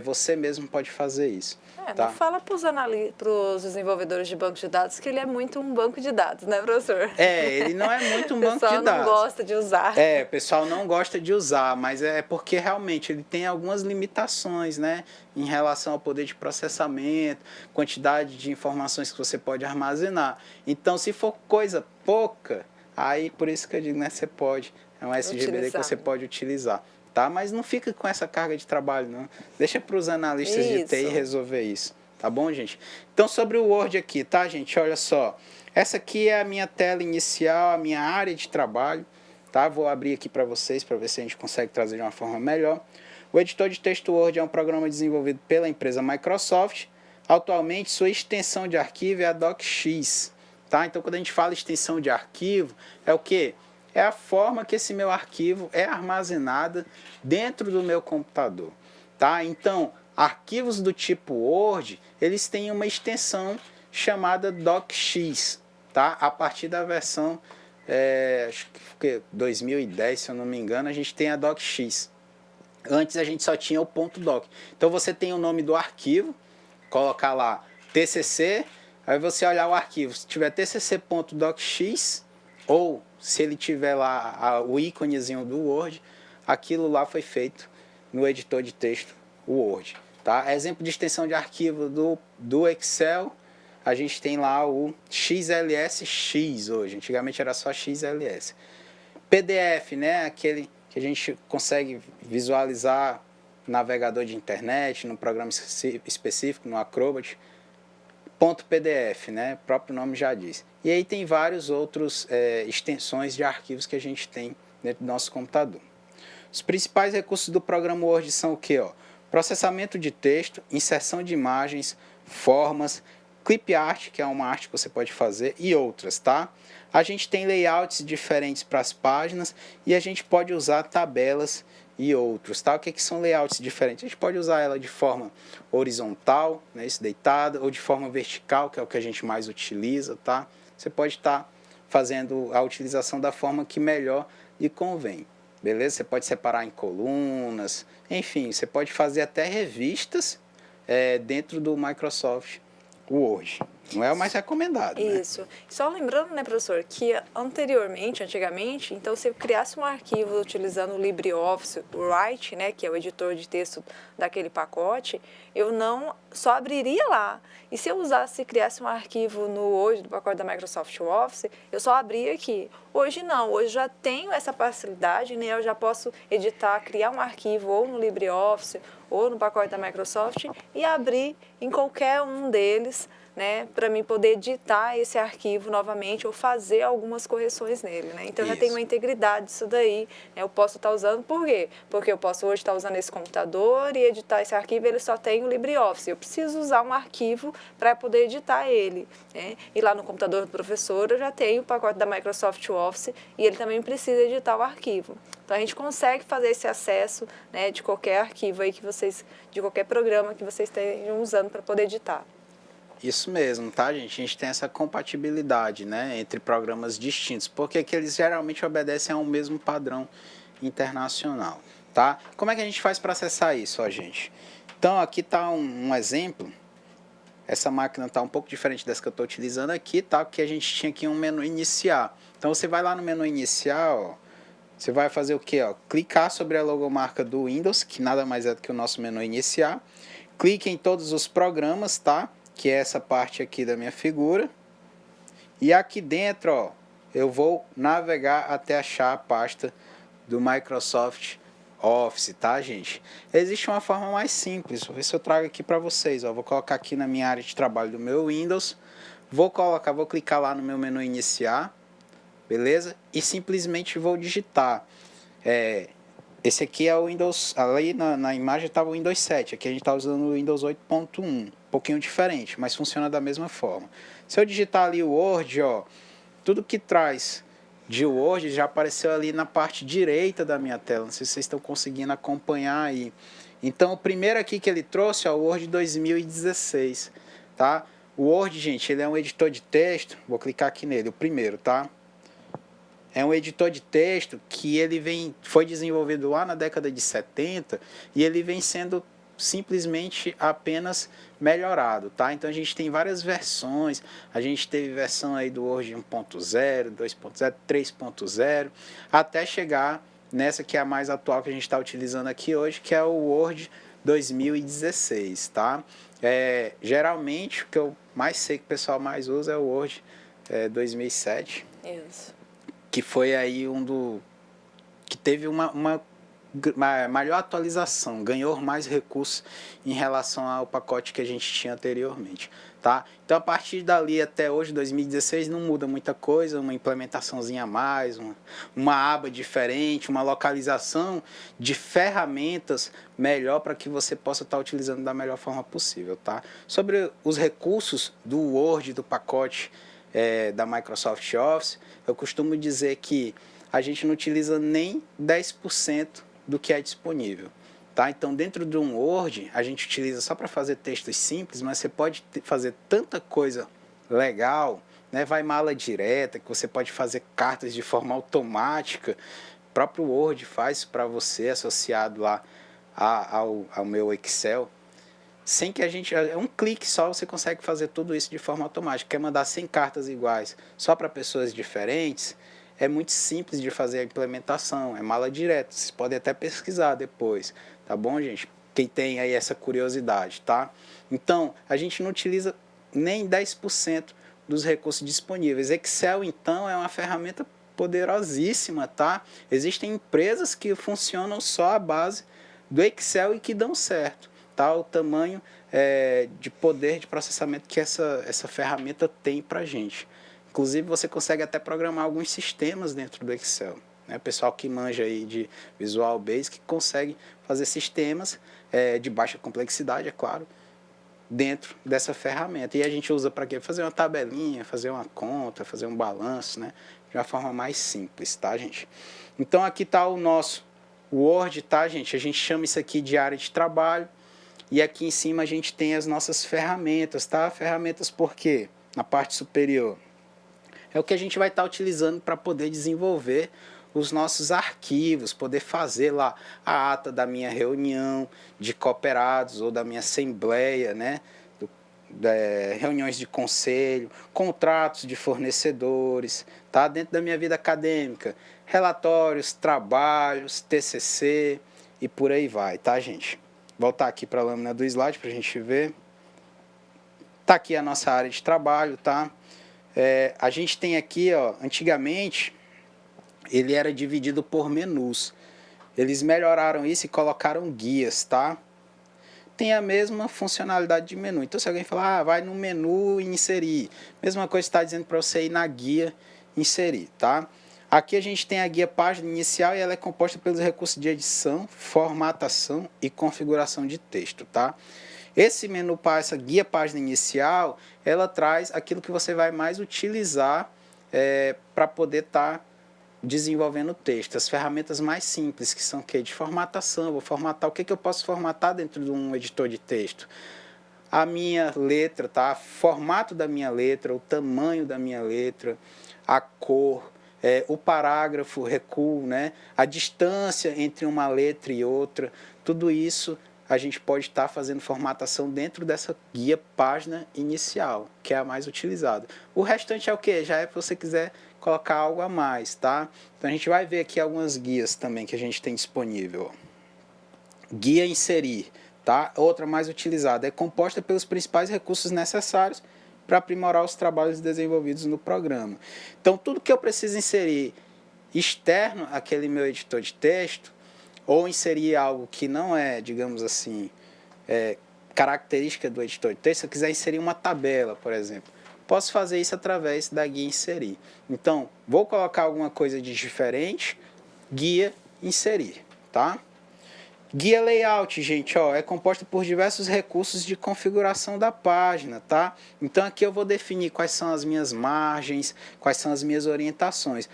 Speaker 2: Você mesmo pode fazer isso. Tá?
Speaker 3: Não fala para os desenvolvedores de banco de dados que ele é muito um banco de dados, né, professor?
Speaker 2: Ele não é muito um banco de dados.
Speaker 3: O pessoal não gosta de usar.
Speaker 2: O pessoal não gosta de usar, mas é porque realmente ele tem algumas limitações, né? Em relação ao poder de processamento, quantidade de informações que você pode armazenar. Então, se for coisa pouca, aí por isso que eu digo, né? Você pode. É um SGBD que você pode utilizar, tá? Mas não fica com essa carga de trabalho, não. Deixa para os analistas de TI resolver isso, tá bom, gente? Então, sobre o Word aqui, tá, gente? Olha só. Essa aqui é a minha tela inicial, a minha área de trabalho, tá? Vou abrir aqui para vocês, para ver se a gente consegue trazer de uma forma melhor. O editor de texto Word é um programa desenvolvido pela empresa Microsoft. Atualmente, sua extensão de arquivo é a DocX, tá? Então, quando a gente fala extensão de arquivo, é o quê? É a forma que esse meu arquivo é armazenado dentro do meu computador, tá? Então, arquivos do tipo Word, eles têm uma extensão chamada DocX, tá? A partir da versão, acho que 2010, se eu não me engano, a gente tem a DocX. Antes a gente só tinha o .doc. Então, você tem o nome do arquivo, colocar lá TCC, aí você olhar o arquivo, se tiver tcc.docx, ou se ele tiver lá o íconezinho do Word, aquilo lá foi feito no editor de texto Word, tá? Exemplo de extensão de arquivo do Excel, a gente tem lá o XLSX hoje. Antigamente era só XLS. PDF, né? Aquele que a gente consegue visualizar no navegador de internet, num programa específico, no Acrobat. .pdf, né? O próprio nome já diz. E aí tem vários outros extensões de arquivos que a gente tem dentro do nosso computador. Os principais recursos do programa Word são o quê? Processamento de texto, inserção de imagens, formas, clip art, que é uma arte que você pode fazer, e outras, tá? A gente tem layouts diferentes para as páginas e a gente pode usar tabelas e outros, tá? O que são layouts diferentes? A gente pode usar ela de forma horizontal, né, deitada, ou de forma vertical, que é o que a gente mais utiliza, tá? Você pode estar fazendo a utilização da forma que melhor lhe convém, beleza? Você pode separar em colunas, enfim, você pode fazer até revistas dentro do Microsoft Word. Não é o mais recomendado, né?
Speaker 3: Isso. Só lembrando, né, professor, que antigamente, então, se eu criasse um arquivo utilizando o LibreOffice Write, né, que é o editor de texto daquele pacote, eu não só abriria lá. E se eu criasse um arquivo no hoje do pacote da Microsoft Office, eu só abria aqui. Hoje não, hoje já tenho essa facilidade, né? Eu já posso editar, criar um arquivo ou no LibreOffice ou no pacote da Microsoft e abrir em qualquer um deles, né, para mim poder editar esse arquivo novamente ou fazer algumas correções nele, né? Então, já tem uma integridade disso daí, né? Eu posso estar usando, por quê? Porque eu posso hoje estar usando esse computador e editar esse arquivo, ele só tem o LibreOffice. Eu preciso usar um arquivo para poder editar ele, né? E lá no computador do professor eu já tenho o pacote da Microsoft Office e ele também precisa editar o arquivo. Então, a gente consegue fazer esse acesso, né, de qualquer arquivo aí de qualquer programa que vocês estejam usando para poder editar.
Speaker 2: Isso mesmo, tá, gente? A gente tem essa compatibilidade, né, entre programas distintos, porque que eles geralmente obedecem a um mesmo padrão internacional, tá? Como é que a gente faz para acessar isso, ó, gente? Então, aqui está um exemplo. Essa máquina está um pouco diferente dessa que eu estou utilizando aqui, tá? Porque a gente tinha aqui um menu iniciar. Então, você vai lá no menu inicial, ó, você vai fazer o quê? Ó? Clicar sobre a logomarca do Windows, que nada mais é do que o nosso menu iniciar. Clique em todos os programas, tá? Que é essa parte aqui da minha figura. E aqui dentro, ó, eu vou navegar até achar a pasta do Microsoft Office, tá, gente? Existe uma forma mais simples, vou ver se eu trago aqui para vocês, ó. Vou colocar aqui na minha área de trabalho do meu Windows, vou clicar lá no meu menu iniciar, beleza? E simplesmente vou digitar. Esse aqui é o Windows, ali na imagem estava o Windows 7, aqui a gente está usando o Windows 8.1, um pouquinho diferente, mas funciona da mesma forma. Se eu digitar ali o Word, ó, tudo que traz de Word já apareceu ali na parte direita da minha tela, não sei se vocês estão conseguindo acompanhar aí. Então, o primeiro aqui que ele trouxe é o Word 2016, tá? O Word, gente, ele é um editor de texto, vou clicar aqui nele, o primeiro, tá? É um editor de texto que foi desenvolvido lá na década de 70 e ele vem sendo simplesmente apenas melhorado, tá? Então a gente tem várias versões, a gente teve versão aí do Word 1.0, 2.0, 3.0, até chegar nessa que é a mais atual que a gente está utilizando aqui hoje, que é o Word 2016, tá? Geralmente o que eu mais sei que o pessoal mais usa é o Word 2007.
Speaker 3: Isso.
Speaker 2: Que foi aí que teve uma maior atualização, ganhou mais recursos em relação ao pacote que a gente tinha anteriormente, tá? Então, a partir dali até hoje, 2016, não muda muita coisa, uma implementaçãozinha a mais, uma aba diferente, uma localização de ferramentas melhor para que você possa estar utilizando da melhor forma possível, tá? Sobre os recursos do Word, do pacote da Microsoft Office, eu costumo dizer que a gente não utiliza nem 10% do que é disponível, tá? Então, dentro de um Word, a gente utiliza só para fazer textos simples, mas você pode fazer tanta coisa legal, né? Vai mala direta, que você pode fazer cartas de forma automática. O próprio Word faz para você, associado lá ao meu Excel. Sem que um clique só você consegue fazer tudo isso de forma automática. Quer mandar 100 cartas iguais só para pessoas diferentes? É muito simples de fazer a implementação, é mala direta. Vocês podem até pesquisar depois, tá bom, gente? Quem tem aí essa curiosidade, tá? Então, a gente não utiliza nem 10% dos recursos disponíveis. Excel, então, é uma ferramenta poderosíssima, tá? Existem empresas que funcionam só à base do Excel e que dão certo, tá? O tamanho de poder de processamento que essa ferramenta tem para a gente. Inclusive, você consegue até programar alguns sistemas dentro do Excel. Né? O pessoal que manja aí de Visual Basic consegue fazer sistemas de baixa complexidade, é claro, dentro dessa ferramenta. E a gente usa para quê? Fazer uma tabelinha, fazer uma conta, fazer um balanço, né? De uma forma mais simples, tá, gente? Então, aqui está o nosso Word, tá, gente? A gente chama isso aqui de área de trabalho. E aqui em cima a gente tem as nossas ferramentas, tá? Ferramentas por quê? Na parte superior. É o que a gente vai estar utilizando para poder desenvolver os nossos arquivos, poder fazer lá a ata da minha reunião de cooperados ou da minha assembleia, né? Reuniões de conselho, contratos de fornecedores, tá? Dentro da minha vida acadêmica, relatórios, trabalhos, TCC e por aí vai, tá, gente? Voltar aqui para a lâmina do slide para a gente ver. Tá aqui a nossa área de trabalho, tá? A gente tem aqui, ó, antigamente, ele era dividido por menus. Eles melhoraram isso e colocaram guias, tá? Tem a mesma funcionalidade de menu. Então, se alguém falar, vai no menu e inserir. Mesma coisa está dizendo para você ir na guia inserir, tá? Aqui a gente tem a guia página inicial e ela é composta pelos recursos de edição, formatação e configuração de texto, tá? Esse menu, essa guia página inicial, ela traz aquilo que você vai mais utilizar para poder estar desenvolvendo o texto. As ferramentas mais simples, que são o quê? De formatação. Vou formatar. O que eu posso formatar dentro de um editor de texto? A minha letra, tá? O formato da minha letra, o tamanho da minha letra, a cor, o parágrafo, o recuo, né? A distância entre uma letra e outra. Tudo isso a gente pode estar fazendo formatação dentro dessa guia página inicial, que é a mais utilizada. O restante é o quê? Já é para você quiser colocar algo a mais, tá? Então a gente vai ver aqui algumas guias também que a gente tem disponível. Guia inserir, tá? Outra mais utilizada, é composta pelos principais recursos necessários para aprimorar os trabalhos desenvolvidos no programa. Então tudo que eu preciso inserir externo àquele meu editor de texto, ou inserir algo que não é, digamos assim, característica do editor de texto, se eu quiser inserir uma tabela, por exemplo, posso fazer isso através da guia inserir. Então, vou colocar alguma coisa de diferente, guia inserir, tá? Guia layout, gente, ó, é composta por diversos recursos de configuração da página, tá? Então, aqui eu vou definir quais são as minhas margens, quais são as minhas orientações.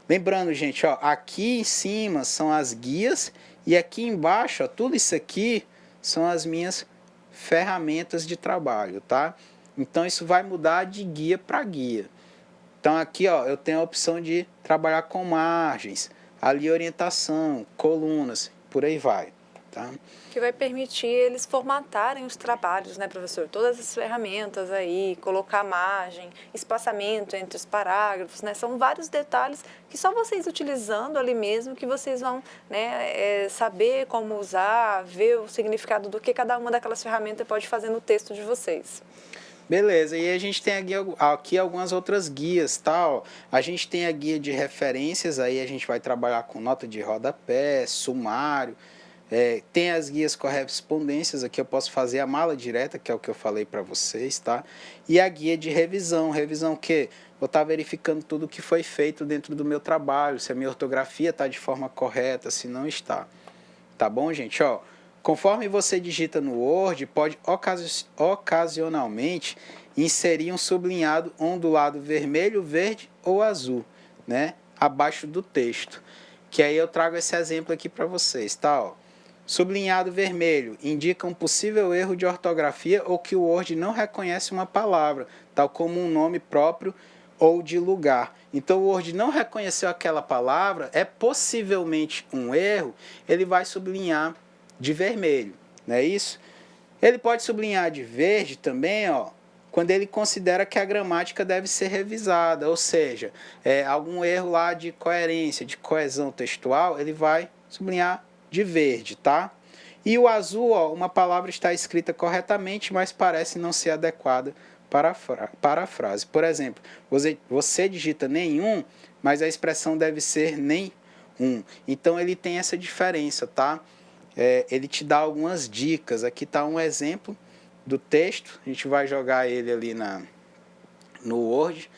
Speaker 2: Lembrando, gente, ó, aqui em cima são as guias e aqui embaixo, ó, tudo isso aqui são as minhas ferramentas de trabalho, tá? Então, isso vai mudar de guia para guia. Então, aqui, ó, eu tenho a opção de trabalhar com margens, ali orientação, colunas, por aí vai, tá?
Speaker 3: Que vai permitir eles formatarem os trabalhos, né, professor? Todas as ferramentas aí, colocar margem, espaçamento entre os parágrafos, né? São vários detalhes que só vocês utilizando ali mesmo que vocês vão, né, saber como usar, ver o significado do que cada uma daquelas ferramentas pode fazer no texto de vocês.
Speaker 2: Beleza, e a gente tem aqui algumas outras guias, tá? Ó, a gente tem a guia de referências, aí a gente vai trabalhar com nota de rodapé, sumário. Tem as guias correspondências, aqui eu posso fazer a mala direta, que é o que eu falei para vocês, tá? E a guia de revisão, revisão que vou estar verificando tudo que foi feito dentro do meu trabalho, se a minha ortografia está de forma correta, se não está. Tá bom, gente? Ó, conforme você digita no Word, pode ocasionalmente inserir um sublinhado ondulado vermelho, verde ou azul, né? Abaixo do texto. Que aí eu trago esse exemplo aqui para vocês, tá? Ó. Sublinhado vermelho indica um possível erro de ortografia ou que o Word não reconhece uma palavra, tal como um nome próprio ou de lugar. Então, o Word não reconheceu aquela palavra, é possivelmente um erro, ele vai sublinhar de vermelho, não é isso? Ele pode sublinhar de verde também, ó, quando ele considera que a gramática deve ser revisada, ou seja, algum erro lá de coerência, de coesão textual, ele vai sublinhar de verde, tá? E o azul, ó, uma palavra está escrita corretamente, mas parece não ser adequada para a frase. Por exemplo, você digita nenhum, mas a expressão deve ser nem um. Então, ele tem essa diferença, tá? Ele te dá algumas dicas. Aqui está um exemplo do texto. A gente vai jogar ele ali no Word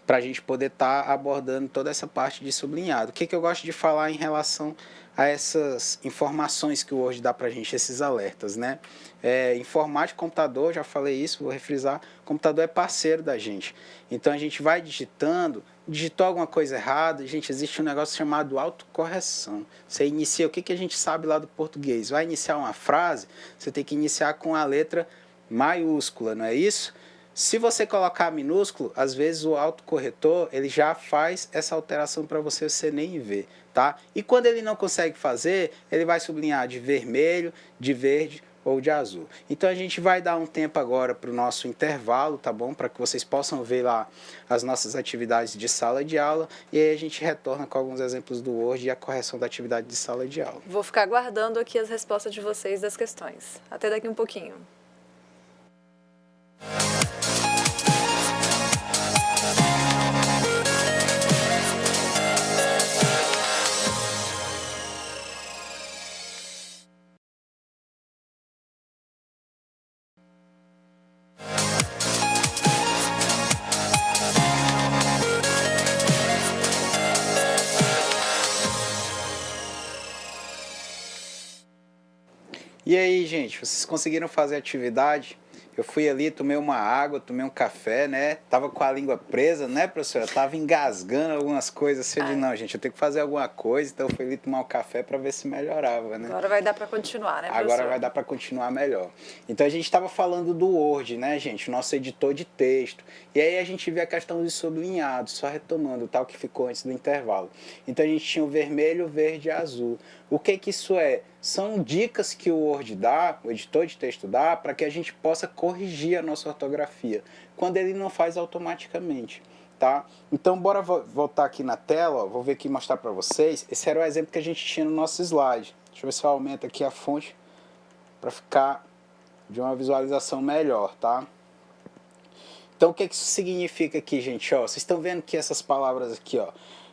Speaker 2: para a gente poder estar abordando toda essa parte de sublinhado. O que eu gosto de falar em relação a essas informações que o Word dá para a gente, esses alertas, né? Informática, computador, já falei isso, vou refrisar, computador é parceiro da gente. Então, a gente vai digitando, digitou alguma coisa errada, gente, existe um negócio chamado autocorreção. Você inicia, o que a gente sabe lá do português? Vai iniciar uma frase, você tem que iniciar com a letra maiúscula, não é isso? Se você colocar minúsculo, às vezes o autocorretor ele já faz essa alteração para você nem ver, tá? E quando ele não consegue fazer, ele vai sublinhar de vermelho, de verde ou de azul. Então a gente vai dar um tempo agora para o nosso intervalo, tá bom? Para que vocês possam ver lá as nossas atividades de sala de aula e aí a gente retorna com alguns exemplos do Word e a correção da atividade de sala de aula.
Speaker 3: Vou ficar aguardando aqui as respostas de vocês das questões. Até daqui um pouquinho.
Speaker 2: E aí, gente, vocês conseguiram fazer a atividade? Eu fui ali, tomei uma água, tomei um café, né? Tava com a língua presa, né, professora? Tava engasgando algumas coisas. Assim, eu disse, não, gente, eu tenho que fazer alguma coisa. Então eu fui ali tomar um café para ver se melhorava, né?
Speaker 3: Agora vai dar para continuar, né, professor?
Speaker 2: Agora vai dar para continuar melhor. Então a gente estava falando do Word, né, gente? O nosso editor de texto. E aí a gente vê a questão de sublinhado, só retomando, tal que ficou antes do intervalo. Então a gente tinha o vermelho, verde e azul. O que isso é? São dicas que o Word dá, o editor de texto dá, para que a gente possa corrigir a nossa ortografia, quando ele não faz automaticamente, tá? Então, bora voltar aqui na tela, ó, vou ver aqui e mostrar para vocês. Esse era o exemplo que a gente tinha no nosso slide. Deixa eu ver se eu aumento aqui a fonte para ficar de uma visualização melhor, tá? Então, o que isso significa aqui, gente? Ó, vocês estão vendo que essas palavras aqui, ó,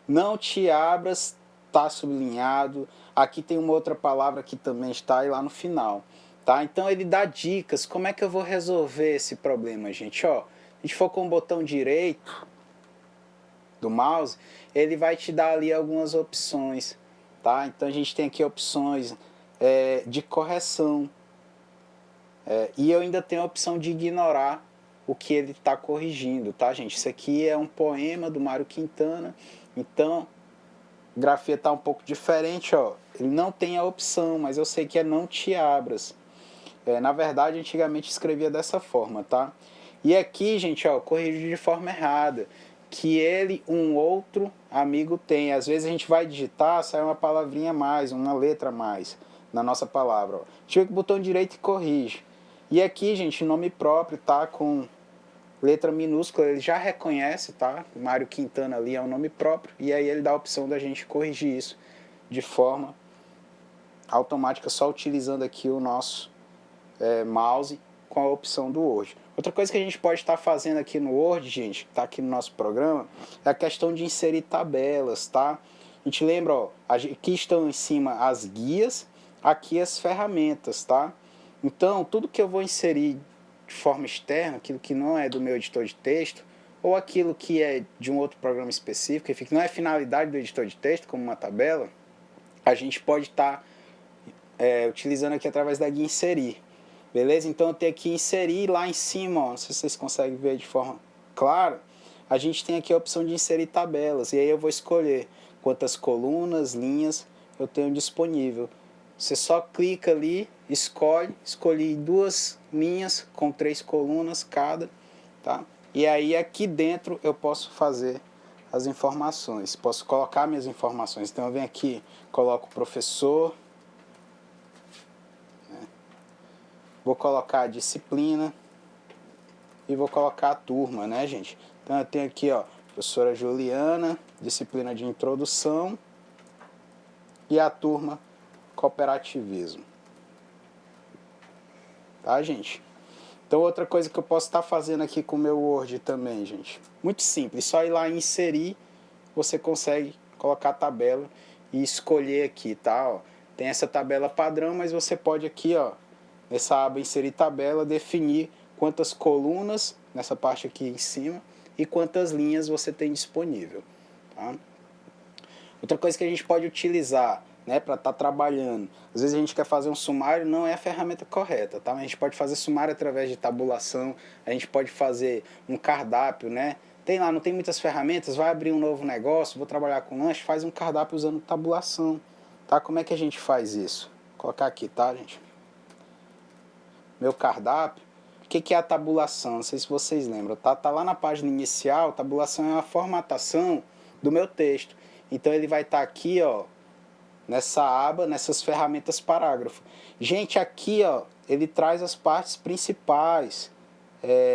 Speaker 2: não te abras, tá sublinhado. Aqui tem uma outra palavra que também está aí lá no final, tá? Então ele dá dicas, como é que eu vou resolver esse problema, gente? Ó, a gente for com o botão direito do mouse, ele vai te dar ali algumas opções, tá? Então a gente tem aqui opções de correção, e eu ainda tenho a opção de ignorar o que ele está corrigindo, tá, gente? Isso aqui é um poema do Mário Quintana, então a grafia está um pouco diferente, ó. Ele não tem a opção, mas eu sei que é não te abras. Na verdade, antigamente escrevia dessa forma, tá? E aqui, gente, ó, corrigiu de forma errada. Que ele, um outro amigo tem. Às vezes a gente vai digitar, sai uma palavrinha a mais, uma letra a mais na nossa palavra, ó. Chega com o botão direito e corrige. E aqui, gente, nome próprio, tá? Com letra minúscula, ele já reconhece, tá? Mário Quintana ali é um nome próprio. E aí ele dá a opção da gente corrigir isso de forma automática, só utilizando aqui o nosso mouse com a opção do Word. Outra coisa que a gente pode estar fazendo aqui no Word, gente, que está aqui no nosso programa, é a questão de inserir tabelas, tá? A gente lembra, ó, aqui estão em cima as guias, aqui as ferramentas, tá? Então, tudo que eu vou inserir de forma externa, aquilo que não é do meu editor de texto, ou aquilo que é de um outro programa específico, que não é finalidade do editor de texto, como uma tabela, a gente pode estar utilizando aqui através da guia inserir. Beleza? Então eu tenho que inserir lá em cima, ó, não sei se vocês conseguem ver de forma clara, a gente tem aqui a opção de inserir tabelas, e aí eu vou escolher quantas colunas, linhas eu tenho disponível. Você só clica ali, escolhi 2 linhas com 3 colunas cada, tá? E aí aqui dentro eu posso fazer as informações, posso colocar minhas informações. Então eu venho aqui, coloco o professor, vou colocar a disciplina e vou colocar a turma, né, gente? Então eu tenho aqui, ó, professora Juliana, disciplina de introdução e a turma cooperativismo. Tá, gente? Então, outra coisa que eu posso estar fazendo aqui com o meu Word também, gente. Muito simples, só ir lá em inserir, você consegue colocar a tabela e escolher aqui, tá? Ó, tem essa tabela padrão, mas você pode aqui, ó, nessa aba inserir tabela, definir quantas colunas, nessa parte aqui em cima, e quantas linhas você tem disponível, tá? Outra coisa que a gente pode utilizar, né, para estar trabalhando. Às vezes a gente quer fazer um sumário, não é a ferramenta correta, tá? A gente pode fazer sumário através de tabulação, a gente pode fazer um cardápio, né? Tem lá, não tem muitas ferramentas, vai abrir um novo negócio, vou trabalhar com lanche, faz um cardápio usando tabulação, tá? Como é que a gente faz isso? Vou colocar aqui, tá, gente? Meu cardápio. O que é a tabulação? Não sei se vocês lembram, tá? Tá lá na página inicial, tabulação é uma formatação do meu texto. Então ele vai estar aqui, ó, nessa aba, nessas ferramentas parágrafo. Gente, aqui, ó, ele traz as partes principais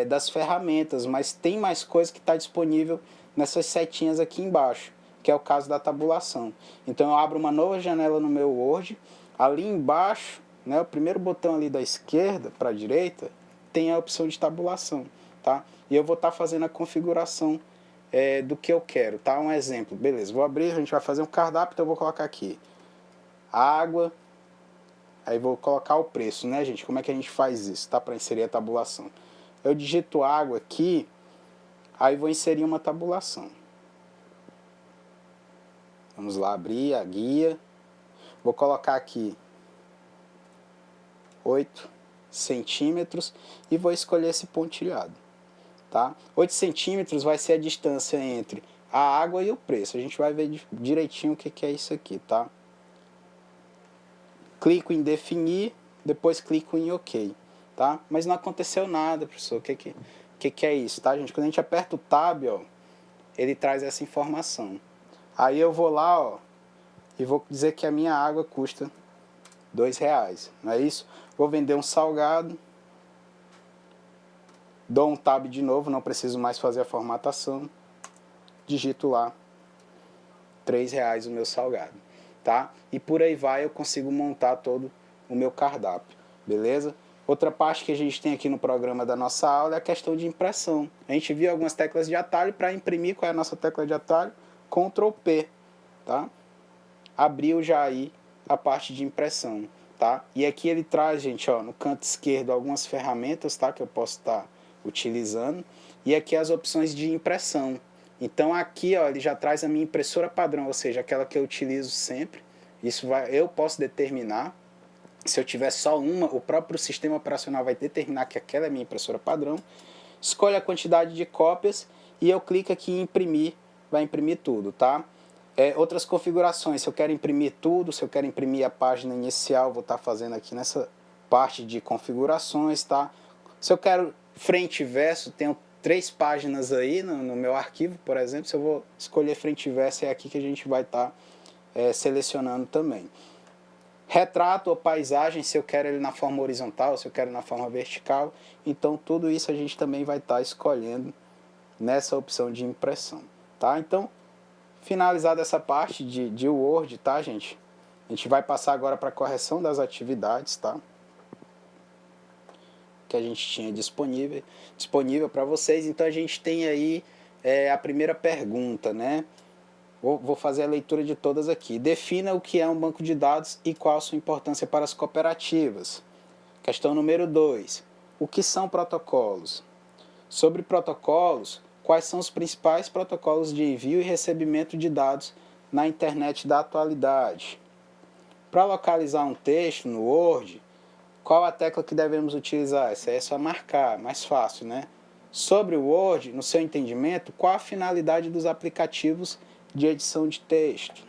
Speaker 2: das ferramentas, mas tem mais coisa que está disponível nessas setinhas aqui embaixo, que é o caso da tabulação. Então eu abro uma nova janela no meu Word, ali embaixo, né, o primeiro botão ali da esquerda para a direita, tem a opção de tabulação, tá? E eu vou estar fazendo a configuração do que eu quero, tá? Um exemplo, beleza, vou abrir, a gente vai fazer um cardápio, então eu vou colocar aqui água, aí vou colocar o preço, né, gente? Como é que a gente faz isso, tá? Para inserir a tabulação. Eu digito água aqui, aí vou inserir uma tabulação. Vamos lá, abrir a guia. Vou colocar aqui 8 centímetros e vou escolher esse pontilhado, tá? 8 centímetros vai ser a distância entre a água e o preço. A gente vai ver direitinho o que é isso aqui, tá? Clico em definir, depois clico em OK, tá? Mas não aconteceu nada, professor. O que é isso, tá, gente? Quando a gente aperta o Tab, ó, ele traz essa informação. Aí eu vou lá, ó, e vou dizer que a minha água custa R$2, não é isso? Vou vender um salgado, dou um Tab de novo, não preciso mais fazer a formatação, digito lá R$3 o meu salgado, tá? E por aí vai, eu consigo montar todo o meu cardápio, beleza? Outra parte que a gente tem aqui no programa da nossa aula é a questão de impressão. A gente viu algumas teclas de atalho para imprimir. Qual é a nossa tecla de atalho? Ctrl P, tá? Abriu já aí a parte de impressão, tá? E aqui ele traz, gente, ó, no canto esquerdo algumas ferramentas, tá? Que eu posso estar utilizando. E aqui as opções de impressão. Então aqui, ó, ele já traz a minha impressora padrão, ou seja, aquela que eu utilizo sempre. Isso eu posso determinar. Se eu tiver só uma, o próprio sistema operacional vai determinar que aquela é a minha impressora padrão. Escolho a quantidade de cópias e eu clico aqui em imprimir, vai imprimir tudo, tá? Outras configurações, se eu quero imprimir tudo, se eu quero imprimir a página inicial, vou estar fazendo aqui nessa parte de configurações, tá? Se eu quero frente e verso, tenho 3 páginas aí no meu arquivo, por exemplo. Se eu vou escolher frente e verso, é aqui que a gente vai estar selecionando também. Retrato ou paisagem, se eu quero ele na forma horizontal, se eu quero na forma vertical. Então, tudo isso a gente também vai estar escolhendo nessa opção de impressão, tá? Então, finalizada essa parte de Word, tá, gente? A gente vai passar agora para a correção das atividades, tá? Que a gente tinha disponível para vocês. Então, a gente tem aí a primeira pergunta, né? Vou fazer a leitura de todas aqui. Defina o que é um banco de dados e qual a sua importância para as cooperativas. Questão número 2. O que são protocolos? Sobre protocolos, quais são os principais protocolos de envio e recebimento de dados na internet da atualidade? Para localizar um texto no Word, qual a tecla que devemos utilizar? Essa aí é só marcar, mais fácil, né? Sobre o Word, no seu entendimento, qual a finalidade dos aplicativos de edição de texto?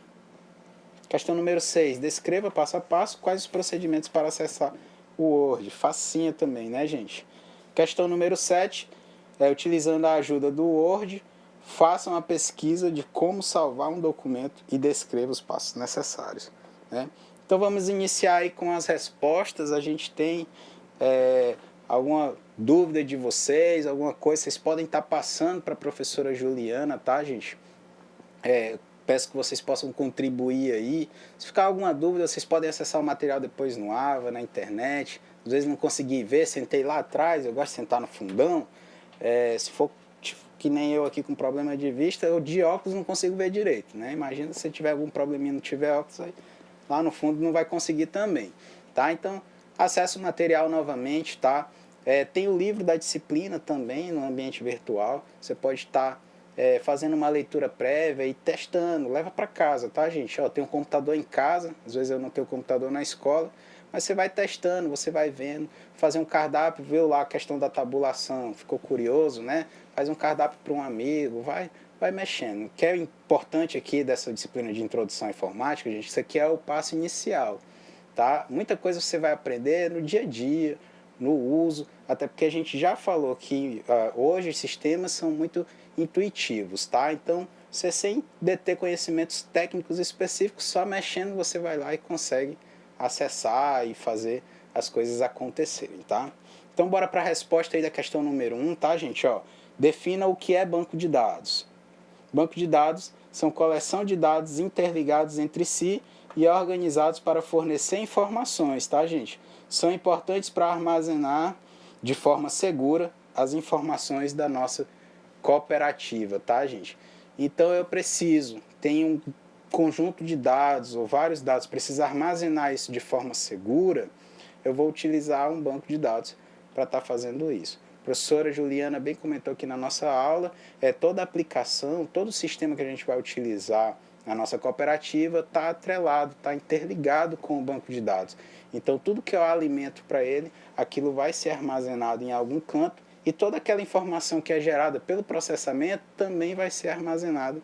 Speaker 2: Questão número 6. Descreva passo a passo quais os procedimentos para acessar o Word. Facinha também, né, gente? Questão número 7. Utilizando a ajuda do Word, faça uma pesquisa de como salvar um documento e descreva os passos necessários, né? Então vamos iniciar aí com as respostas. A gente tem alguma dúvida de vocês, alguma coisa, vocês podem estar passando para a professora Juliana, tá, gente? Peço que vocês possam contribuir aí. Se ficar alguma dúvida, vocês podem acessar o material depois no AVA, na internet, às vezes não consegui ver, sentei lá atrás, eu gosto de sentar no fundão, se for tipo, que nem eu aqui com problema de vista, eu de óculos não consigo ver direito, né? Imagina se você tiver algum probleminha e não tiver óculos, aí, lá no fundo não vai conseguir também, tá? Então, acesse o material novamente, tá? Tem o livro da disciplina também no ambiente virtual, você pode estar fazendo uma leitura prévia e testando, leva para casa, tá, gente? Ó, tem um computador em casa, às vezes eu não tenho computador na escola, mas você vai testando, você vai vendo, fazer um cardápio, viu lá a questão da tabulação, ficou curioso, né? Faz um cardápio para um amigo, vai mexendo. O que é importante aqui dessa disciplina de introdução à informática, gente, isso aqui é o passo inicial, tá? Muita coisa você vai aprender no dia a dia, no uso, até porque a gente já falou que hoje os sistemas são muito intuitivos, tá? Então, você sem deter conhecimentos técnicos específicos, só mexendo você vai lá e consegue acessar e fazer as coisas acontecerem, tá? Então, bora para a resposta aí da questão número 1, tá, gente? Ó, defina o que é banco de dados. Banco de dados são coleção de dados interligados entre si e organizados para fornecer informações, tá, gente? São importantes para armazenar de forma segura as informações da nossa cooperativa, tá, gente? Então eu tenho um conjunto de dados ou vários dados, preciso armazenar isso de forma segura, eu vou utilizar um banco de dados para estar fazendo isso. A professora Juliana bem comentou aqui na nossa aula, toda aplicação, todo sistema que a gente vai utilizar na nossa cooperativa está atrelado, está interligado com o banco de dados. Então, tudo que eu alimento para ele, aquilo vai ser armazenado em algum canto e toda aquela informação que é gerada pelo processamento também vai ser armazenada,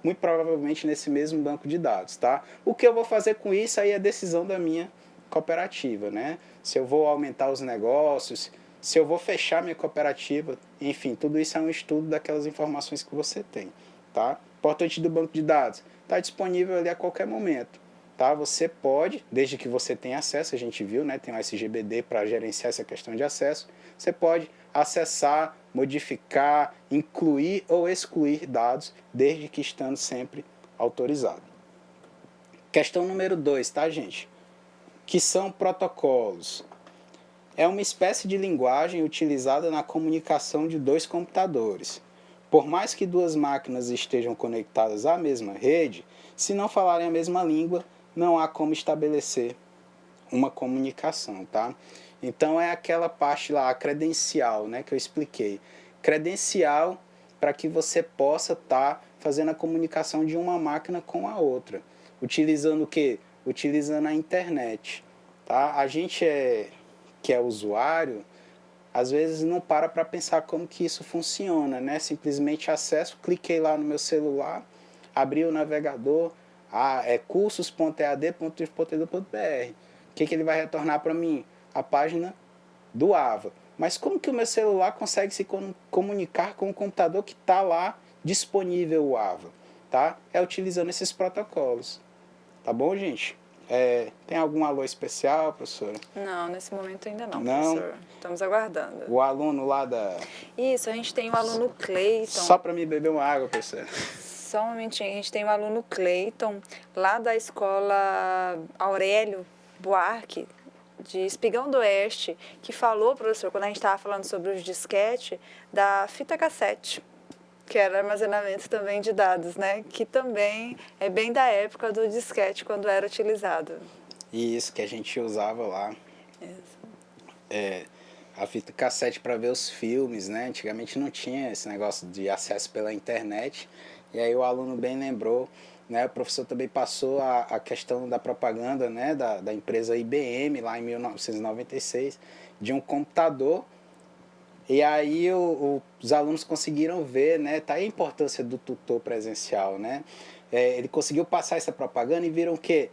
Speaker 2: muito provavelmente nesse mesmo banco de dados, tá? O que eu vou fazer com isso aí é decisão da minha cooperativa, né? Se eu vou aumentar os negócios, se eu vou fechar minha cooperativa, enfim, tudo isso é um estudo daquelas informações que você tem, tá? Importante do banco de dados, está disponível ali a qualquer momento, tá? Você pode, desde que você tenha acesso, a gente viu, né? Tem o SGBD para gerenciar essa questão de acesso, você pode acessar, modificar, incluir ou excluir dados, desde que estando sempre autorizado. Questão número 2, tá, gente? Que são protocolos. É uma espécie de linguagem utilizada na comunicação de dois computadores. Por mais que duas máquinas estejam conectadas à mesma rede, se não falarem a mesma língua, não há como estabelecer uma comunicação, tá? Então é aquela parte lá, a credencial, né, que eu expliquei. Credencial para que você possa estar fazendo a comunicação de uma máquina com a outra. Utilizando o quê? Utilizando a internet, tá? A gente que é usuário, às vezes não para pensar como que isso funciona, né? Simplesmente acesso, cliquei lá no meu celular, abri o navegador, cursos.ead.uf.edu.br. O que ele vai retornar para mim? A página do AVA. Mas como que o meu celular consegue se comunicar com o computador que está lá disponível o AVA? Tá? É utilizando esses protocolos. Tá bom, gente? Tem algum alô especial, professora?
Speaker 3: Não, nesse momento ainda não,
Speaker 2: Não.
Speaker 3: professor. Estamos aguardando.
Speaker 2: O aluno lá da...
Speaker 3: Isso, a gente tem o aluno Cleiton.
Speaker 2: Só para me beber uma água, professora.
Speaker 3: Só um momentinho, a gente tem o aluno Cleiton, lá da escola Aurélio Buarque, de Espigão do Oeste, que falou, professor, quando a gente estava falando sobre os disquete, da fita cassete, que era armazenamento também de dados, né? Que também é bem da época do disquete, quando era utilizado.
Speaker 2: Isso, que a gente usava lá.
Speaker 3: Isso.
Speaker 2: A fita cassete para ver os filmes, né? Antigamente não tinha esse negócio de acesso pela internet. E aí o aluno bem lembrou, né? O professor também passou a questão da propaganda, né? Da empresa IBM, lá em 1996, de um computador. E aí os alunos conseguiram ver, né? Tá aí a importância do tutor presencial, né? Ele conseguiu passar essa propaganda e viram que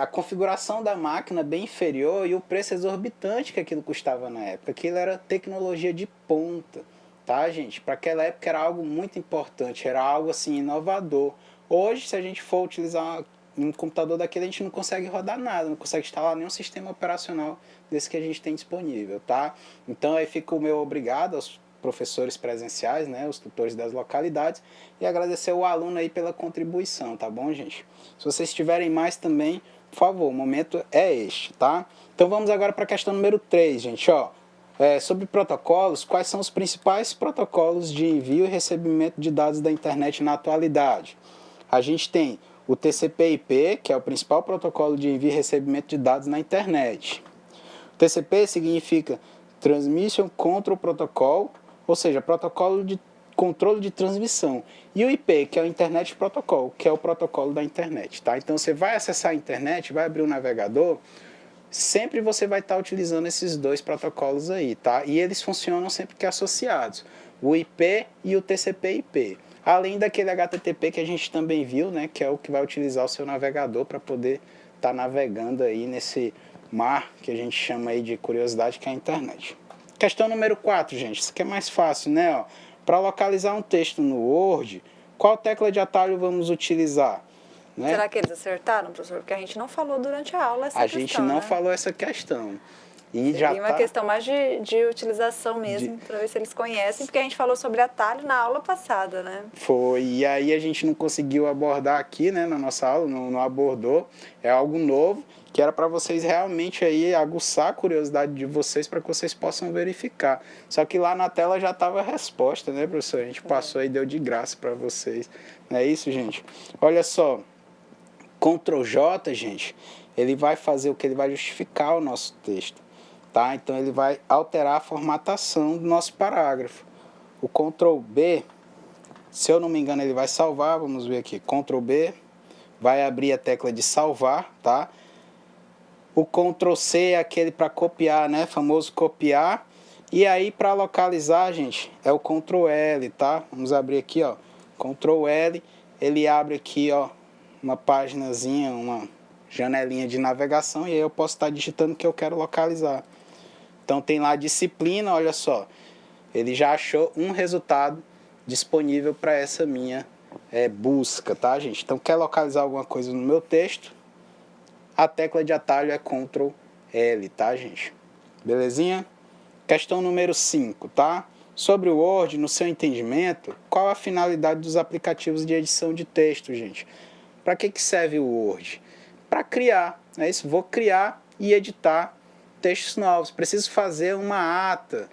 Speaker 2: a configuração da máquina bem inferior e o preço exorbitante que aquilo custava na época. Aquilo era tecnologia de ponta, tá, gente? Para aquela época era algo muito importante, era algo assim inovador. Hoje, se a gente for utilizar um computador daquele, a gente não consegue rodar nada, não consegue instalar nenhum sistema operacional desse que a gente tem disponível, tá? Então aí fica o meu obrigado aos professores presenciais, né, os tutores das localidades, e agradecer o aluno aí pela contribuição, tá bom, gente? Se vocês tiverem mais também, Por favor, o momento é este, tá? Então vamos agora para a questão número 3, gente, ó. Sobre protocolos, quais são os principais protocolos de envio e recebimento de dados da internet na atualidade? A gente tem o TCP/IP, que é o principal protocolo de envio e recebimento de dados na internet. O TCP significa Transmission Control Protocol, ou seja, protocolo de controle de transmissão. E o IP, que é o Internet Protocol, que é o protocolo da internet, tá? Então você vai acessar a internet, vai abrir o navegador, sempre você vai estar utilizando esses dois protocolos aí, tá? E eles funcionam sempre que associados, o IP e o TCP/IP. Além daquele HTTP que a gente também viu, né, que é o que vai utilizar o seu navegador para poder estar navegando aí nesse mar que a gente chama aí de curiosidade, que é a internet. Questão número 4, gente, isso aqui é mais fácil, né? Ó, para localizar um texto no Word, qual tecla de atalho vamos utilizar? Né?
Speaker 3: Será que eles acertaram, professor? Porque a gente não falou durante a aula essa questão.
Speaker 2: A gente não
Speaker 3: né?
Speaker 2: falou essa questão. E
Speaker 3: Seria
Speaker 2: já
Speaker 3: uma questão mais de utilização mesmo, para ver se eles conhecem, porque a gente falou sobre atalho na aula passada, né?
Speaker 2: Foi, e aí a gente não conseguiu abordar aqui, né, na nossa aula, não abordou, é algo novo, que era para vocês realmente aí aguçar a curiosidade de vocês para que vocês possam verificar. Só que lá na tela já estava a resposta, né, professor? A gente passou e deu de graça para vocês. Não é isso, gente? Olha só, Ctrl J, gente, ele vai fazer o que? Ele vai justificar o nosso texto. Tá? Então ele vai alterar a formatação do nosso parágrafo. O Ctrl B, se eu não me engano, ele vai salvar, vamos ver aqui, Ctrl B, vai abrir a tecla de salvar, tá? O Ctrl C é aquele para copiar, né? Famoso copiar. E aí para localizar, gente, é o Ctrl L, tá? Vamos abrir aqui, ó, Ctrl L, ele abre aqui, ó, uma paginazinha, uma janelinha de navegação, e aí eu posso estar digitando o que eu quero localizar. Então tem lá a disciplina, olha só, ele já achou um resultado disponível para essa minha busca, tá, gente? Então quer localizar alguma coisa no meu texto, a tecla de atalho é Ctrl L, tá, gente? Belezinha? Questão número 5, tá? Sobre o Word, no seu entendimento, qual a finalidade dos aplicativos de edição de texto, gente? Para que serve o Word? Para criar, é isso? Vou criar e editar textos novos, preciso fazer uma ata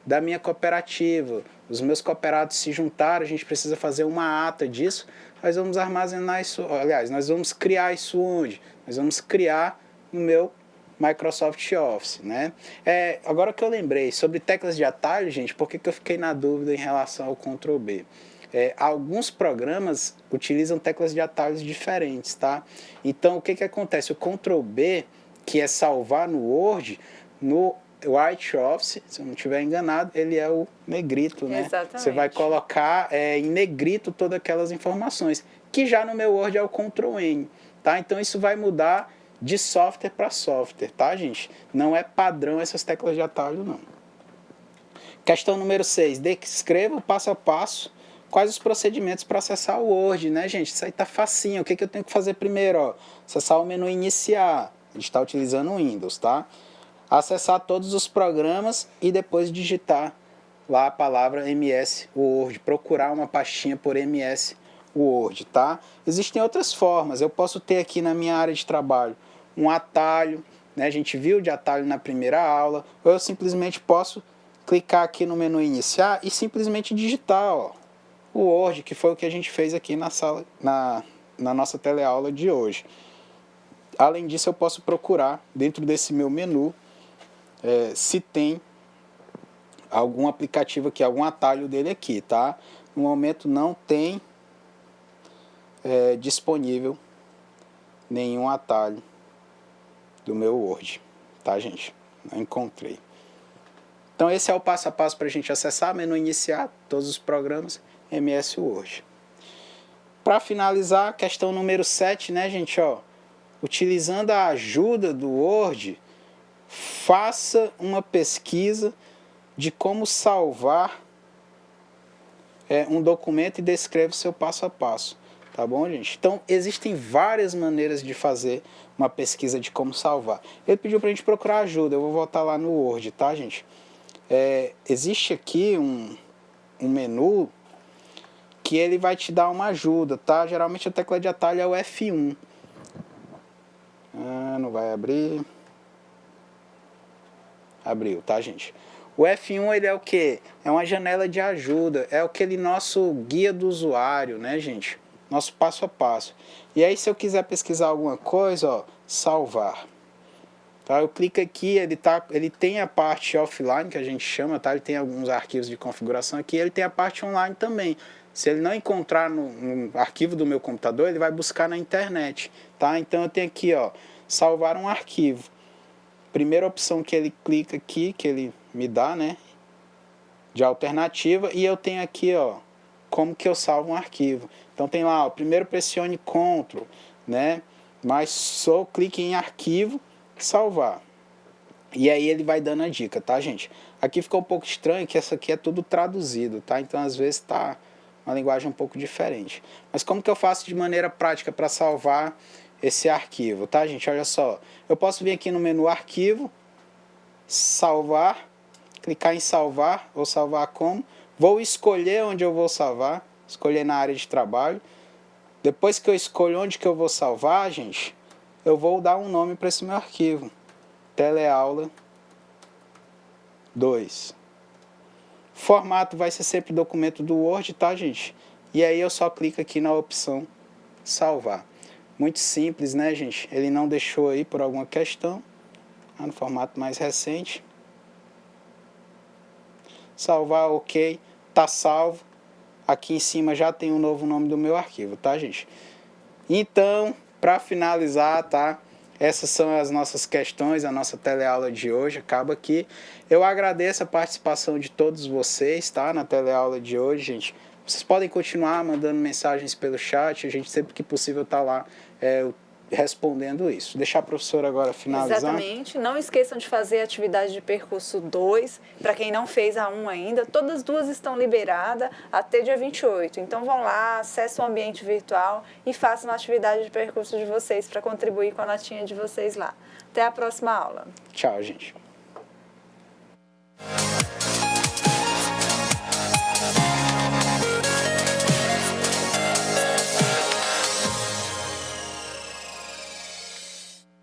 Speaker 2: da minha cooperativa, os meus cooperados se juntaram, a gente precisa fazer uma ata disso, nós vamos armazenar isso, aliás, nós vamos criar isso onde? Nós vamos criar no meu Microsoft Office, né? Agora que eu lembrei, sobre teclas de atalho, gente, por que eu fiquei na dúvida em relação ao Ctrl B? Alguns programas utilizam teclas de atalhos diferentes, tá? Então, o que acontece? O Ctrl B, que é salvar no Word, no White Office, se eu não estiver enganado, ele é o negrito, né?
Speaker 3: Exatamente.
Speaker 2: Você vai colocar em negrito todas aquelas informações, que já no meu Word é o Ctrl N, tá? Então isso vai mudar de software para software, tá, gente? Não é padrão essas teclas de atalho, não. Questão número 6, descreva passo a passo quais os procedimentos para acessar o Word, né, gente? Isso aí tá facinho. O que eu tenho que fazer primeiro? Ó? Acessar o menu iniciar. A gente está utilizando o Windows, tá? Acessar todos os programas e depois digitar lá a palavra MS Word. Procurar uma pastinha por MS Word, tá? Existem outras formas. Eu posso ter aqui na minha área de trabalho um atalho, né? A gente viu de atalho na primeira aula. Ou eu simplesmente posso clicar aqui no menu iniciar e simplesmente digitar, ó, o Word, que foi o que a gente fez aqui na sala, na nossa teleaula de hoje. Além disso, eu posso procurar dentro desse meu menu se tem algum aplicativo aqui, algum atalho dele aqui, tá? No momento não tem disponível nenhum atalho do meu Word, tá, gente? Não encontrei. Então esse é o passo a passo para a gente acessar, menu iniciar, todos os programas, MS Word. Para finalizar, questão número 7, né, gente, ó, utilizando a ajuda do Word, faça uma pesquisa de como salvar um documento e descreve o seu passo a passo. Tá bom, gente? Então, existem várias maneiras de fazer uma pesquisa de como salvar. Ele pediu para a gente procurar ajuda, eu vou voltar lá no Word, tá, gente? Existe aqui um menu que ele vai te dar uma ajuda, tá? Geralmente a tecla de atalho é o F1. Não vai abrir. Abriu, tá, gente? O F1, ele é o quê? É uma janela de ajuda, é aquele nosso guia do usuário, né, gente? Nosso passo a passo. E aí, se eu quiser pesquisar alguma coisa, ó, salvar. Tá? Eu clico aqui, ele tem a parte offline, que a gente chama, tá? Ele tem alguns arquivos de configuração aqui, ele tem a parte online também. Se ele não encontrar no arquivo do meu computador, ele vai buscar na internet, tá? Então, eu tenho aqui, ó, salvar um arquivo. Primeira opção que ele clica aqui, que ele me dá, né, de alternativa, e eu tenho aqui, ó, como que eu salvo um arquivo. Então tem lá, ó, primeiro pressione Ctrl, né, mas só clique em arquivo, salvar. E aí ele vai dando a dica, tá, gente? Aqui ficou um pouco estranho que essa aqui é tudo traduzido, tá? Então às vezes tá uma linguagem um pouco diferente. Mas como que eu faço de maneira prática para salvar esse arquivo, tá, gente? Olha só, eu posso vir aqui no menu arquivo, salvar, clicar em salvar ou salvar como, vou escolher onde eu vou salvar, escolher na área de trabalho. Depois que eu escolho onde que eu vou salvar, gente, eu vou dar um nome para esse meu arquivo, teleaula 2. Formato vai ser sempre documento do Word, tá, gente? E aí eu só clico aqui na opção salvar. Muito simples, né, gente? Ele não deixou aí por alguma questão. No formato mais recente. Salvar, ok. Tá salvo. Aqui em cima já tem um novo nome do meu arquivo, tá, gente? Então, para finalizar, tá? Essas são as nossas questões, a nossa teleaula de hoje. Acaba aqui. Eu agradeço a participação de todos vocês, tá? Na teleaula de hoje, gente. Vocês podem continuar mandando mensagens pelo chat. A gente, sempre que possível, tá lá respondendo isso. Deixar a professora agora finalizar.
Speaker 3: Exatamente. Não esqueçam de fazer a atividade de percurso 2. Para quem não fez a 1 ainda, todas as duas estão liberadas até dia 28. Então vão lá, acessem o ambiente virtual e façam a atividade de percurso de vocês para contribuir com a notinha de vocês lá. Até a próxima aula.
Speaker 2: Tchau, gente.